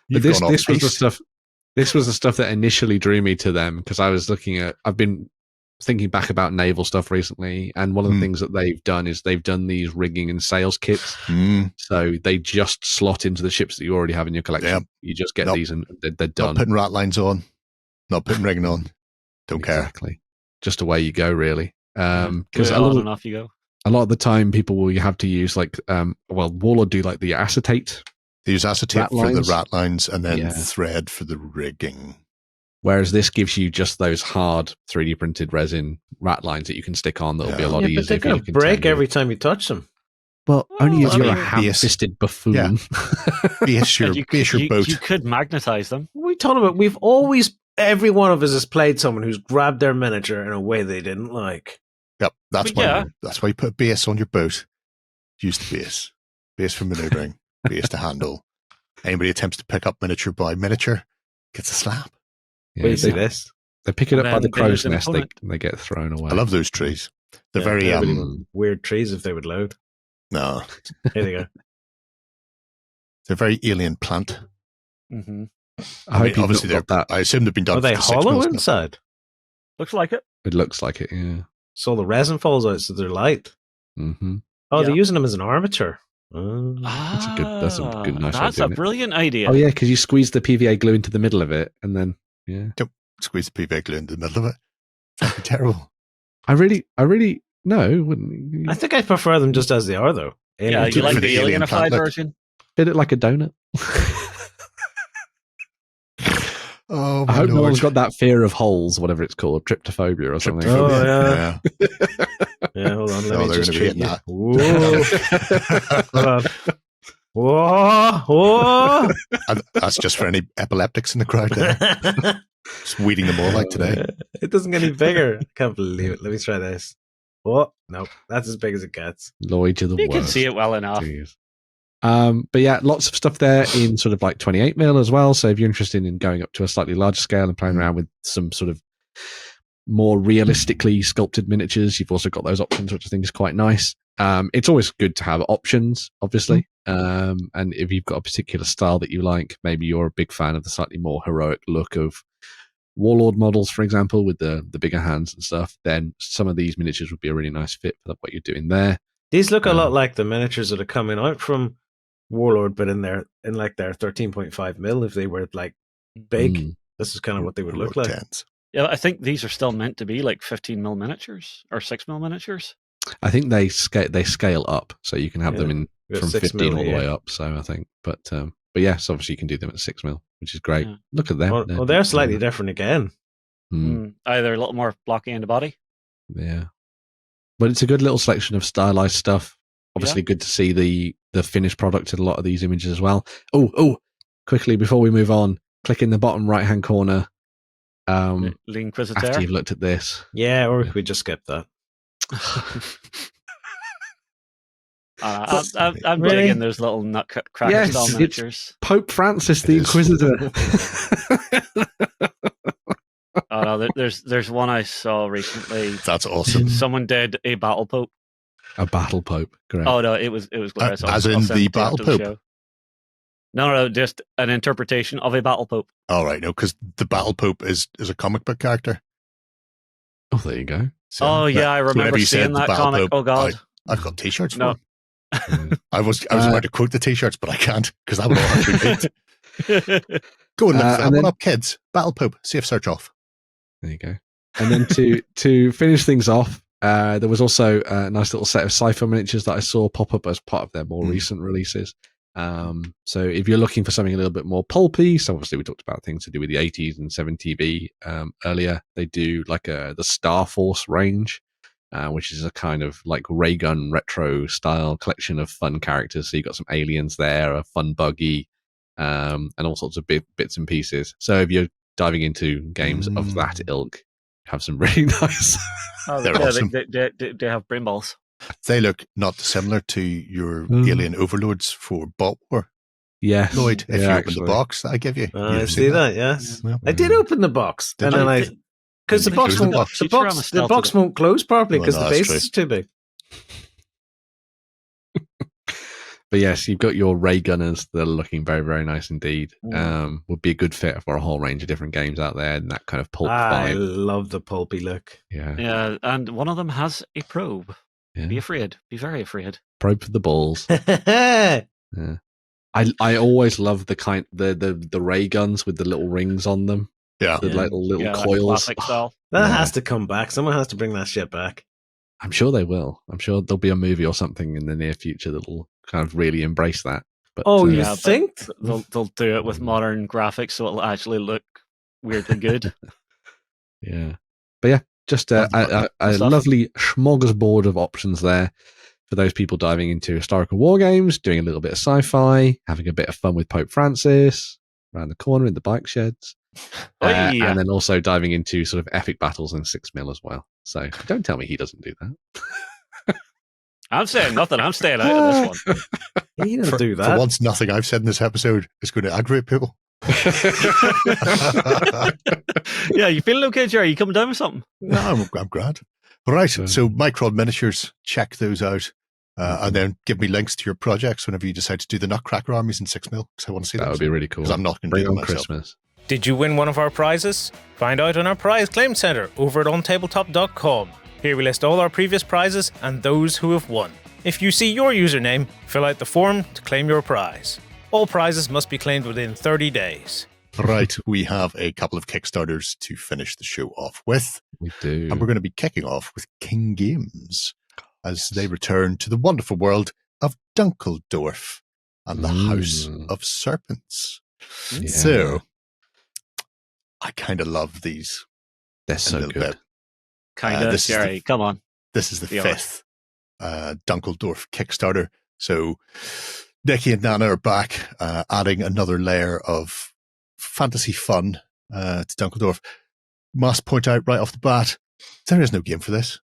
This was the stuff. This was the stuff that initially drew me to them, because I was looking at. I've been thinking back about naval stuff recently, and one of the things that they've done is they've done these rigging and sails kits. So they just slot into the ships that you already have in your collection. Yep. You just get these, and they're done. Not putting rat lines on. Not putting rigging on. Don't care. Exactly. Just away you go, really. Because a lot of the time, people will have to use Warlord do like the acetate. They use acetate for the rat lines and then thread for the rigging. Whereas this gives you just those hard 3D printed resin rat lines that you can stick on. That'll be a lot easier. But they're going to break every time you touch them. Well, only if you're a ham-fisted buffoon. Yeah. Base your boat. You could magnetize them. We talked about. Every one of us has played someone who's grabbed their miniature in a way they didn't like. Yep, that's why you put a base on your boat. Use the base. Base for maneuvering. Base to handle. Anybody attempts to pick up miniature by miniature gets a slap. Yeah, you see this? They pick it up by the crow's nest. They get thrown away. I love those trees. They're very weird trees if they would load. No. Here they go. They're very alien plant. Mm-hmm. I hope obviously got that. I assume they've been done. Are they hollow inside? Looks like it. It looks like it. Yeah. So the resin falls out, so they're light. Mm-hmm. Oh, they're using them as an armature. That's a good, nice idea. That's a brilliant idea. Oh yeah, because you squeeze the PVA glue into the middle of it, and then don't squeeze the PVA glue into the middle of it. That'd be terrible. I really no. Wouldn't. I think I prefer them just as they are, though. Yeah, you like the alienified version? Fit it like a donut. Oh, I hope no one's got that fear of holes, whatever it's called, tryptophobia or something. Oh, yeah. Yeah, hold on. Let me just treat you. Hold on. Whoa. That's just for any epileptics in the crowd there. Just weeding them all like today. It doesn't get any bigger. I can't believe it. Let me try this. Oh, no. That's as big as it gets. Lloyd, you're the worst. You can see it well enough. Jeez. But yeah, lots of stuff there in sort of like 28 mil as well. So if you're interested in going up to a slightly larger scale and playing around with some sort of more realistically sculpted miniatures, you've also got those options, which I think is quite nice. It's always good to have options, obviously. And if you've got a particular style that you like, maybe you're a big fan of the slightly more heroic look of Warlord models, for example, with the bigger hands and stuff, then some of these miniatures would be a really nice fit for what you're doing there. These look a lot like the miniatures that are coming out from Warlord, but in their 13.5 mil. If they were like big, this is kind of what they would look like. Yeah, I think these are still meant to be like 15 mil miniatures or 6 mil miniatures. I think they scale up, so you can have them in from 15 all the way up. So I think, but yes, obviously you can do them at 6 mil, which is great. Yeah. Look at them. Well, they're slightly different again. Either a little more blocky in the body. Yeah, but it's a good little selection of stylized stuff. Obviously, good to see the finished product in a lot of these images as well. Oh, quickly before we move on, click in the bottom right-hand corner. L'Inquisiteur. After you've looked at this. Yeah, or we just skip that. I'm really? digging those little nutcracker style miniatures. Pope Francis the Inquisitor. Oh no, there's one I saw recently. That's awesome. Someone did a battle pope. A battle pope, correct? Oh no, it was glorious. As in the battle pope. No, just an interpretation of a battle pope. All right, no, because the battle pope is a comic book character. Oh, there you go. So, I remember seeing that comic. Oh god, I've got T-shirts for him. I was about to quote the T-shirts, but I can't because that would all have to be Go and look for that one up, kids. Battle Pope, safe search off. There you go. And then to finish things off, there was also a nice little set of Sci-Fi miniatures that I saw pop up as part of their more recent releases. So if you're looking for something a little bit more pulpy, so obviously we talked about things to do with the 80s and 7TV earlier. They do like the Star Force range, which is a kind of like ray gun retro style collection of fun characters. So you've got some aliens there, a fun buggy, and all sorts of bits and pieces. So if you're diving into games of that ilk, have some really nice. They're awesome. They have brain balls. They look not dissimilar to your alien overlords for BotWar. Yeah, Lloyd, if you open the box that I give you. I see that, yes. Well, I did open the box. Because the box won't close properly because the base is too big. But yes, you've got your ray gunners that are looking very, very nice indeed. Would be a good fit for a whole range of different games out there and that kind of pulp vibe. I love the pulpy look. Yeah, and one of them has a probe. Yeah. Be afraid. Be very afraid. Probe for the balls. Yeah. I always love the ray guns with the little rings on them. Yeah. The little coils. Like style. That has to come back. Someone has to bring that shit back. I'm sure they will. I'm sure there'll be a movie or something in the near future that'll kind of really embrace that. But, you think? They'll do it with modern graphics so it'll actually look weirdly good. Yeah. But yeah, just a lovely smorgasbord of options there for those people diving into historical war games, doing a little bit of sci-fi, having a bit of fun with Pope Francis around the corner in the bike sheds. And then also diving into sort of epic battles in 6mm as well. So don't tell me he doesn't do that. I'm saying nothing. I'm staying out of this one. He doesn't do that. For once, nothing I've said in this episode is going to aggravate people. Yeah, you feeling okay, Jerry? You coming down with something? No, I'm glad. All right, so Micron Miniatures, check those out. And then give me links to your projects whenever you decide to do the Nutcracker armies in 6mm, because I want to see that. That would be really cool. Because I'm not going to do them myself. Christmas. Did you win one of our prizes? Find out on our prize claim center over at OnTableTop.com. Here we list all our previous prizes and those who have won. If you see your username, fill out the form to claim your prize. All prizes must be claimed within 30 days. Right, we have a couple of Kickstarters to finish the show off with. We do. And we're going to be kicking off with King Games as they return to the wonderful world of Dunkeldorf and the House of Serpents. Yeah. So, I kind of love these. They're so good. Kind of, Jerry, come on. This is the fifth Dunkeldorf Kickstarter. So, Nicky and Nana are back, adding another layer of fantasy fun to Dunkeldorf. Must point out right off the bat, there is no game for this.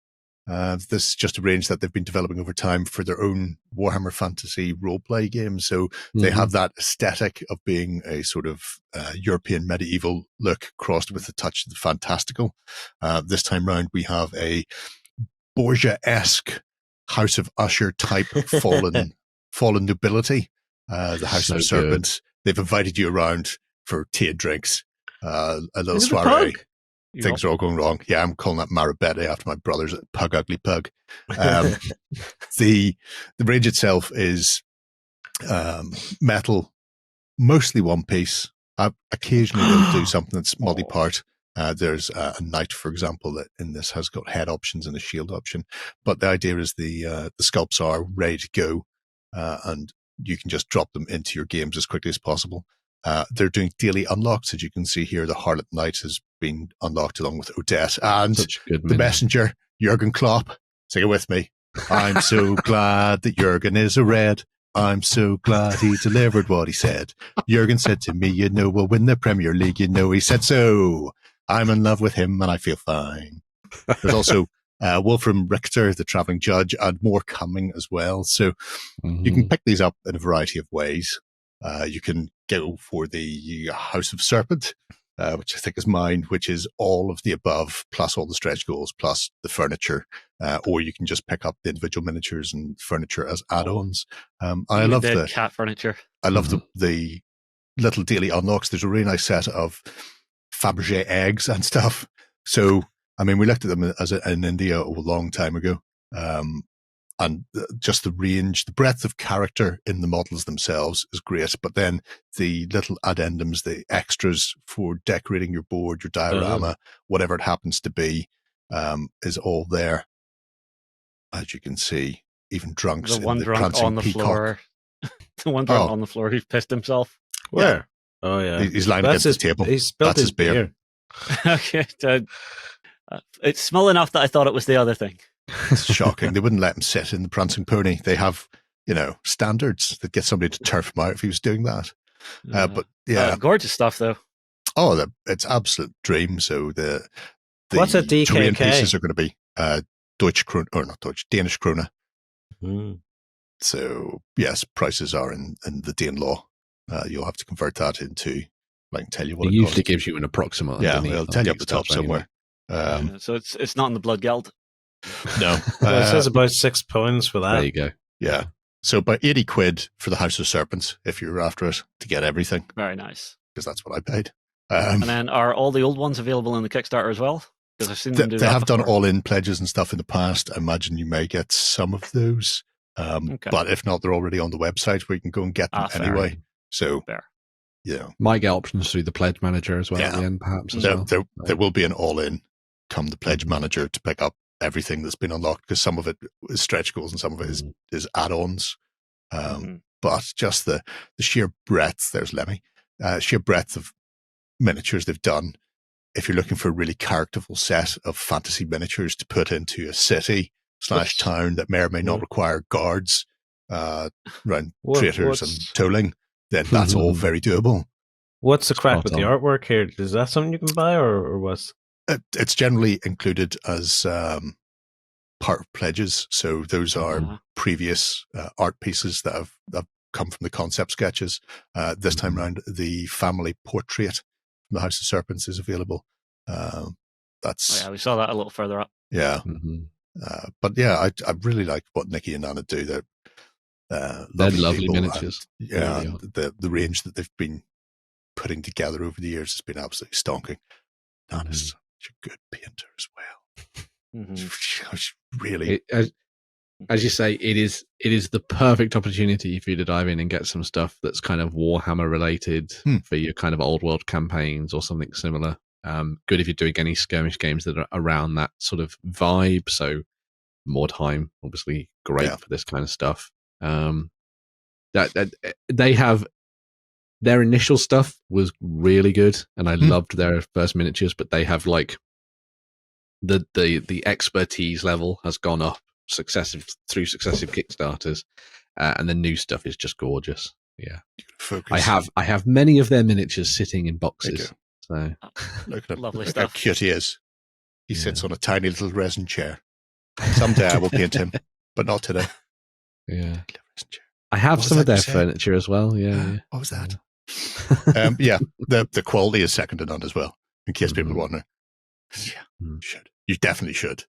This is just a range that they've been developing over time for their own Warhammer Fantasy roleplay game. So they have that aesthetic of being a sort of European medieval look crossed with a touch of the fantastical. This time round, we have a Borgia-esque House of Usher type fallen nobility. The House of Serpents. They've invited you around for tea and drinks, a little soiree. Things are all going wrong. Yeah, I'm calling that Marabette after my brother's Pug Ugly Pug. The range itself is metal, mostly one piece. Occasionally they'll do something that's multi-part. There's a knight, for example, that in this has got head options and a shield option. But the idea is the sculpts are ready to go, and you can just drop them into your games as quickly as possible. They're doing daily unlocks. As you can see here, the Harlot Knight has been unlocked along with Odette and the messenger, Jurgen Klopp. Sing it with me. I'm so glad that Jurgen is a red. I'm so glad he delivered what he said. Jurgen said to me, you know, we'll win the Premier League. You know, he said so. I'm in love with him and I feel fine. There's also Wolfram Richter, the traveling judge, and more coming as well. So you can pick these up in a variety of ways. You can go for the House of Serpent, which I think is mine, which is all of the above, plus all the stretch goals, plus the furniture. Or you can just pick up the individual miniatures and furniture as add-ons. I love the cat furniture. I love the little daily unlocks. There's a really nice set of Fabergé eggs and stuff. So, I mean, we looked at them in India a long time ago. And just the range, the breadth of character in the models themselves is great. But then the little addendums, the extras for decorating your board, your diorama, whatever it happens to be, is all there. As you can see, even drunks the one in the drunk prancing on the peacock. Floor. The one drunk on the floor who's pissed himself. Where? Oh, yeah. He's lying against the table. That's his beer. Okay. It's small enough that I thought it was the other thing. It's shocking. They wouldn't let him sit in the prancing pony. They have, standards that get somebody to turf him out if he was doing that. But yeah, gorgeous stuff though. Oh, it's absolute dream. So the what's a DKK? Terrain pieces are going to be Danish krona. So yes, prices are in the Dane law. You'll have to convert that into. I can tell you what it usually gives you an approximate. Yeah, it'll tell you up the top somewhere. So it's not in the Blood Guild. No, it says about £6 for that. There you go. Yeah, so about 80 quid for the House of Serpents if you're after it to get everything. Very nice, because that's what I paid. And then are all the old ones available in the Kickstarter as well? Because I've seen them do they that have before. done all-in pledges and stuff in the past. I imagine you may get some of those, but if not, they're already on the website where you can go and get them anyway. Fair. So, fair. Might get options through the pledge manager as well at the end, perhaps. There will be an all-in come the pledge manager to pick up everything that's been unlocked, because some of it is stretch goals and some of it is add-ons. But just the sheer breadth, there's Lemmy, sheer breadth of miniatures they've done. If you're looking for a really characterful set of fantasy miniatures to put into a city / town that may or may not require guards around traitors and tolling, then that's all very doable. What's the crack with the artwork here? Is that something you can buy, or what's? It's generally included as part of pledges. So those are previous art pieces that have come from the concept sketches. This time around, the family portrait from the House of Serpents is available. We saw that a little further up. Yeah. But yeah, I really like what Nikki and Anna do. They're lovely miniatures. And, the range that they've been putting together over the years has been absolutely stonking. Anna's such a good painter as well. Really, as you say, it is the perfect opportunity for you to dive in and get some stuff that's kind of Warhammer related for your kind of old world campaigns or something similar. Good if you're doing any skirmish games that are around that sort of vibe. So Mordheim, obviously great for this kind of stuff. That they have. Their initial stuff was really good, and I loved their first miniatures. But they have like the expertise level has gone up through successive Kickstarters, and the new stuff is just gorgeous. Yeah, I have many of their miniatures sitting in boxes. So look at lovely stuff. How cute he is. He sits on a tiny little resin chair. Someday I will paint him, but not today. Yeah, I have some of their furniture as well. Yeah. What was that? The quality is second to none as well. In case people are wondering, you definitely should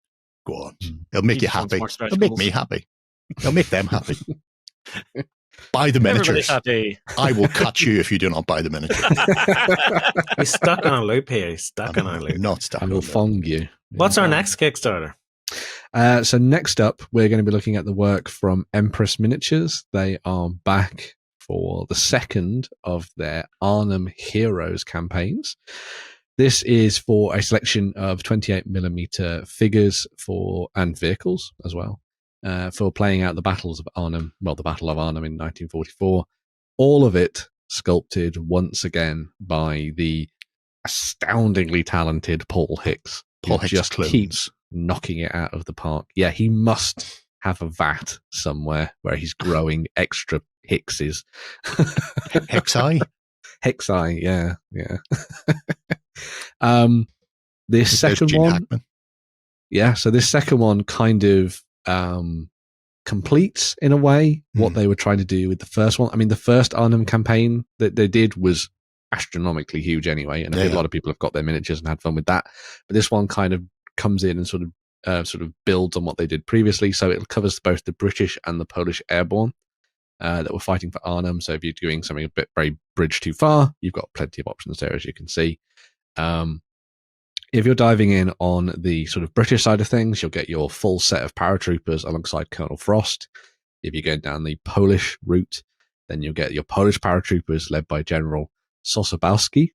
go on. It'll make you happy. It'll make me happy. It'll make them happy. Buy the miniatures. Happy. I will cut you if you do not buy the miniatures. He's stuck on a loop here. He's stuck on a loop. Not stuck. I will fong you. What's our next Kickstarter? So next up, we're going to be looking at the work from Empress Miniatures. They are back for the second of their Arnhem Heroes campaigns. This is for a selection of 28mm figures and vehicles as well, for playing out the battles of Arnhem, the Battle of Arnhem in 1944. All of it sculpted once again by the astoundingly talented Paul Hicks. Paul Hicks just keeps knocking it out of the park. Yeah, he must have a vat somewhere where he's growing extra Hickses. Hexi? Hexi, yeah. This second one, Hackman. yeah. So this second one kind of completes in a way what they were trying to do with the first one. I mean, the first Arnhem campaign that they did was astronomically huge anyway, and I think a lot of people have got their miniatures and had fun with that. But this one kind of comes in and sort of builds on what they did previously. So it covers both the British and the Polish airborne that were fighting for Arnhem. So if you're doing something a bit very bridge too far, you've got plenty of options there, as you can see. If you're diving in on the sort of British side of things, you'll get your full set of paratroopers alongside Colonel Frost. If you're going down the Polish route, then you'll get your Polish paratroopers led by General Sosabowski.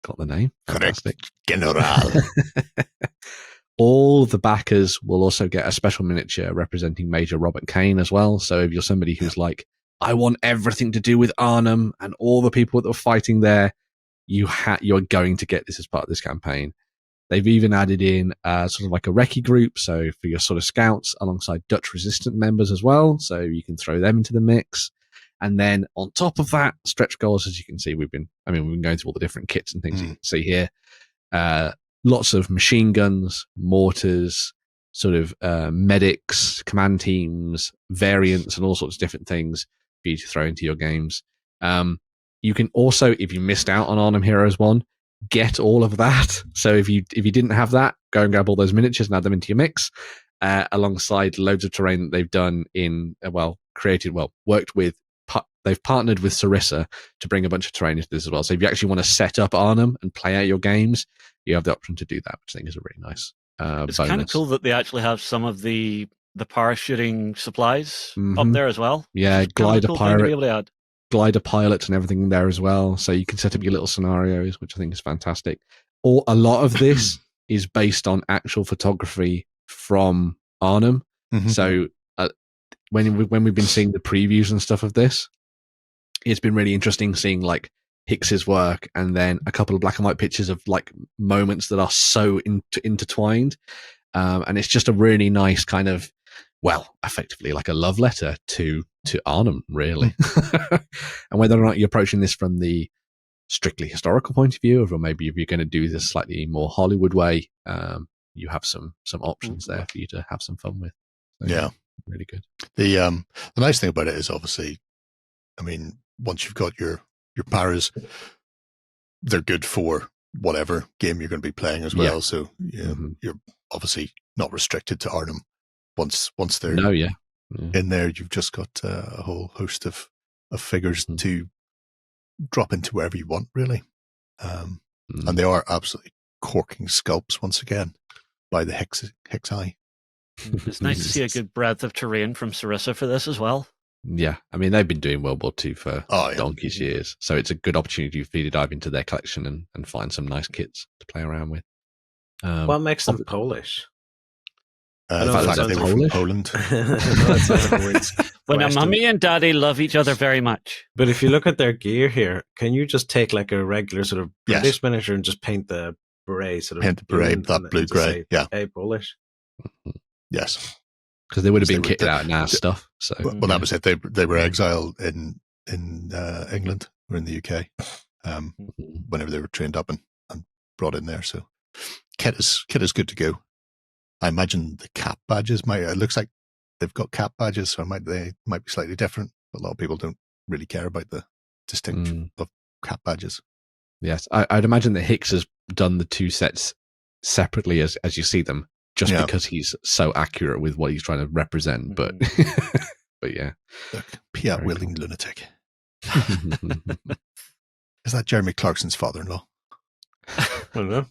Got the name. Fantastic. General. All the backers will also get a special miniature representing Major Robert Kane as well. So if you're somebody who's like, I want everything to do with Arnhem and all the people that were fighting there, you're going to get this as part of this campaign. They've even added in sort of like a recce group, so for your sort of scouts alongside Dutch resistant members as well, so you can throw them into the mix. And then on top of that, stretch goals, as you can see, we've been going through all the different kits and things you can see here. Lots of machine guns, mortars, sort of medics, command teams, variants, and all sorts of different things for you to throw into your games. You can also, if you missed out on Arnhem Heroes 1, get all of that. So if you didn't have that, go and grab all those miniatures and add them into your mix, alongside loads of terrain that they've done they've partnered with Sarissa to bring a bunch of terrain into this as well. So if you actually want to set up Arnhem and play out your games, you have the option to do that, which I think is a really nice it's bonus. kind of cool that they actually have some of the parachuting supplies up there as well. Yeah, glider cool pirate. Glider pilots and everything there as well, so you can set up your little scenarios, which I think is fantastic. Or a lot of this is based on actual photography from Arnhem. So when we've been seeing the previews and stuff of this, it's been really interesting seeing like Hicks's work and then a couple of black and white pictures of like moments that are so intertwined, and it's just a really nice kind of, well, effectively like a love letter to Arnhem, really. And whether or not you're approaching this from the strictly historical point of view, or maybe if you're going to do this slightly more Hollywood way, you have some options there for you to have some fun with. So, yeah, really good. The nice thing about it is obviously, I mean, once you've got your paras, they're good for whatever game you're going to be playing as well. Yeah. So you're obviously not restricted to Arnhem. Once they're in there, you've just got a whole host of figures to drop into wherever you want, really. And they are absolutely corking sculpts once again by the Hexi. It's nice to see a good breadth of terrain from Sarissa for this as well. Yeah, I mean, they've been doing World War II for donkey's years, so it's a good opportunity for you to dive into their collection and find some nice kits to play around with. What makes them Polish? The fact that they were from Poland. When a mummy and daddy love each other very much. But if you look at their gear here, can you just take like a regular sort of British miniature and just paint the beret paint the beret, that blue-grey, Hey, Polish. Yes. Because they would have been kitted out in our stuff. So, well, that was it. They were exiled in England or in the UK whenever they were trained up and brought in there. So kit is good to go. I imagine the cap badges it looks like they've got cap badges, so they might be slightly different. But a lot of people don't really care about the distinction of cap badges. Yes, I'd imagine that Hicks has done the two sets separately as you see them, just because he's so accurate with what he's trying to represent. But but yeah, look, Piat wielding lunatic. Is that Jeremy Clarkson's father-in-law? I don't know.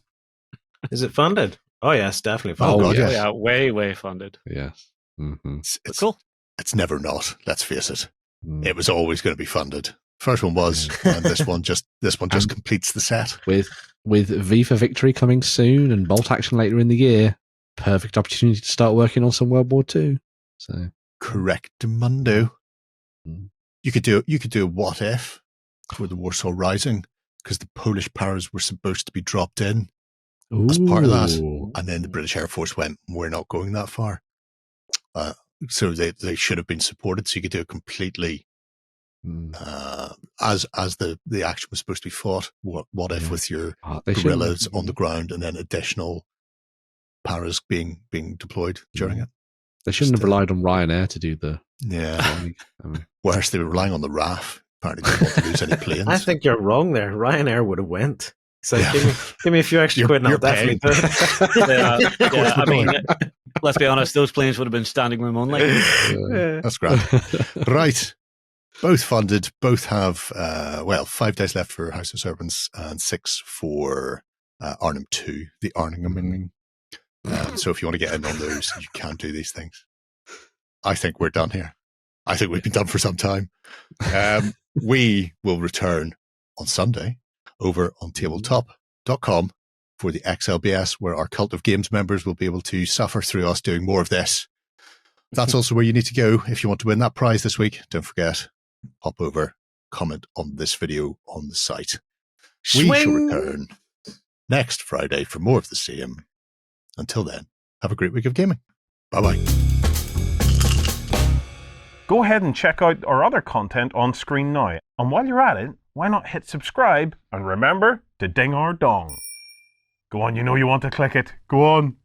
Is it funded? Oh yes, definitely funded. Oh God, yeah, way funded. Yes, it's cool. It's never not. Let's face it. It was always going to be funded. First one was, and this one just completes the set. With V for Victory coming soon and Bolt Action later in the year, perfect opportunity to start working on some World War II. So correctamundo. You could do a what if for the Warsaw Rising, because the Polish powers were supposed to be dropped in as part of that, and then the British Air Force went, "We're not going that far." So they should have been supported, so you could do it completely as the action was supposed to be fought. What if with your guerrillas on the ground and then additional paras being deployed during it? They shouldn't have relied on Ryanair to do the. Yeah. Whereas they were relying on the RAF. Apparently they didn't want to lose any planes. I think you're wrong there. Ryanair would have went. So give me a few extra quid and I'll definitely do it. I mean, let's be honest, those planes would have been standing room only. That's great. Right. Both funded, both have, 5 days left for House of Serpents and 6 for Arnhem 2, the Arnhem. So if you want to get in on those, you can do these things. I think we're done here. I think we've been done for some time. We will return on Sunday over on tabletop.com for the XLBS, where our Cult of Games members will be able to suffer through us doing more of this. That's also where you need to go if you want to win that prize this week. Don't forget, hop over, comment on this video on the site. We shall return next Friday for more of the same. Until then, have a great week of gaming. Bye-bye. Go ahead and check out our other content on screen now. And while you're at it, why not hit subscribe and remember to ding our dong. Go on, you know you want to click it. Go on.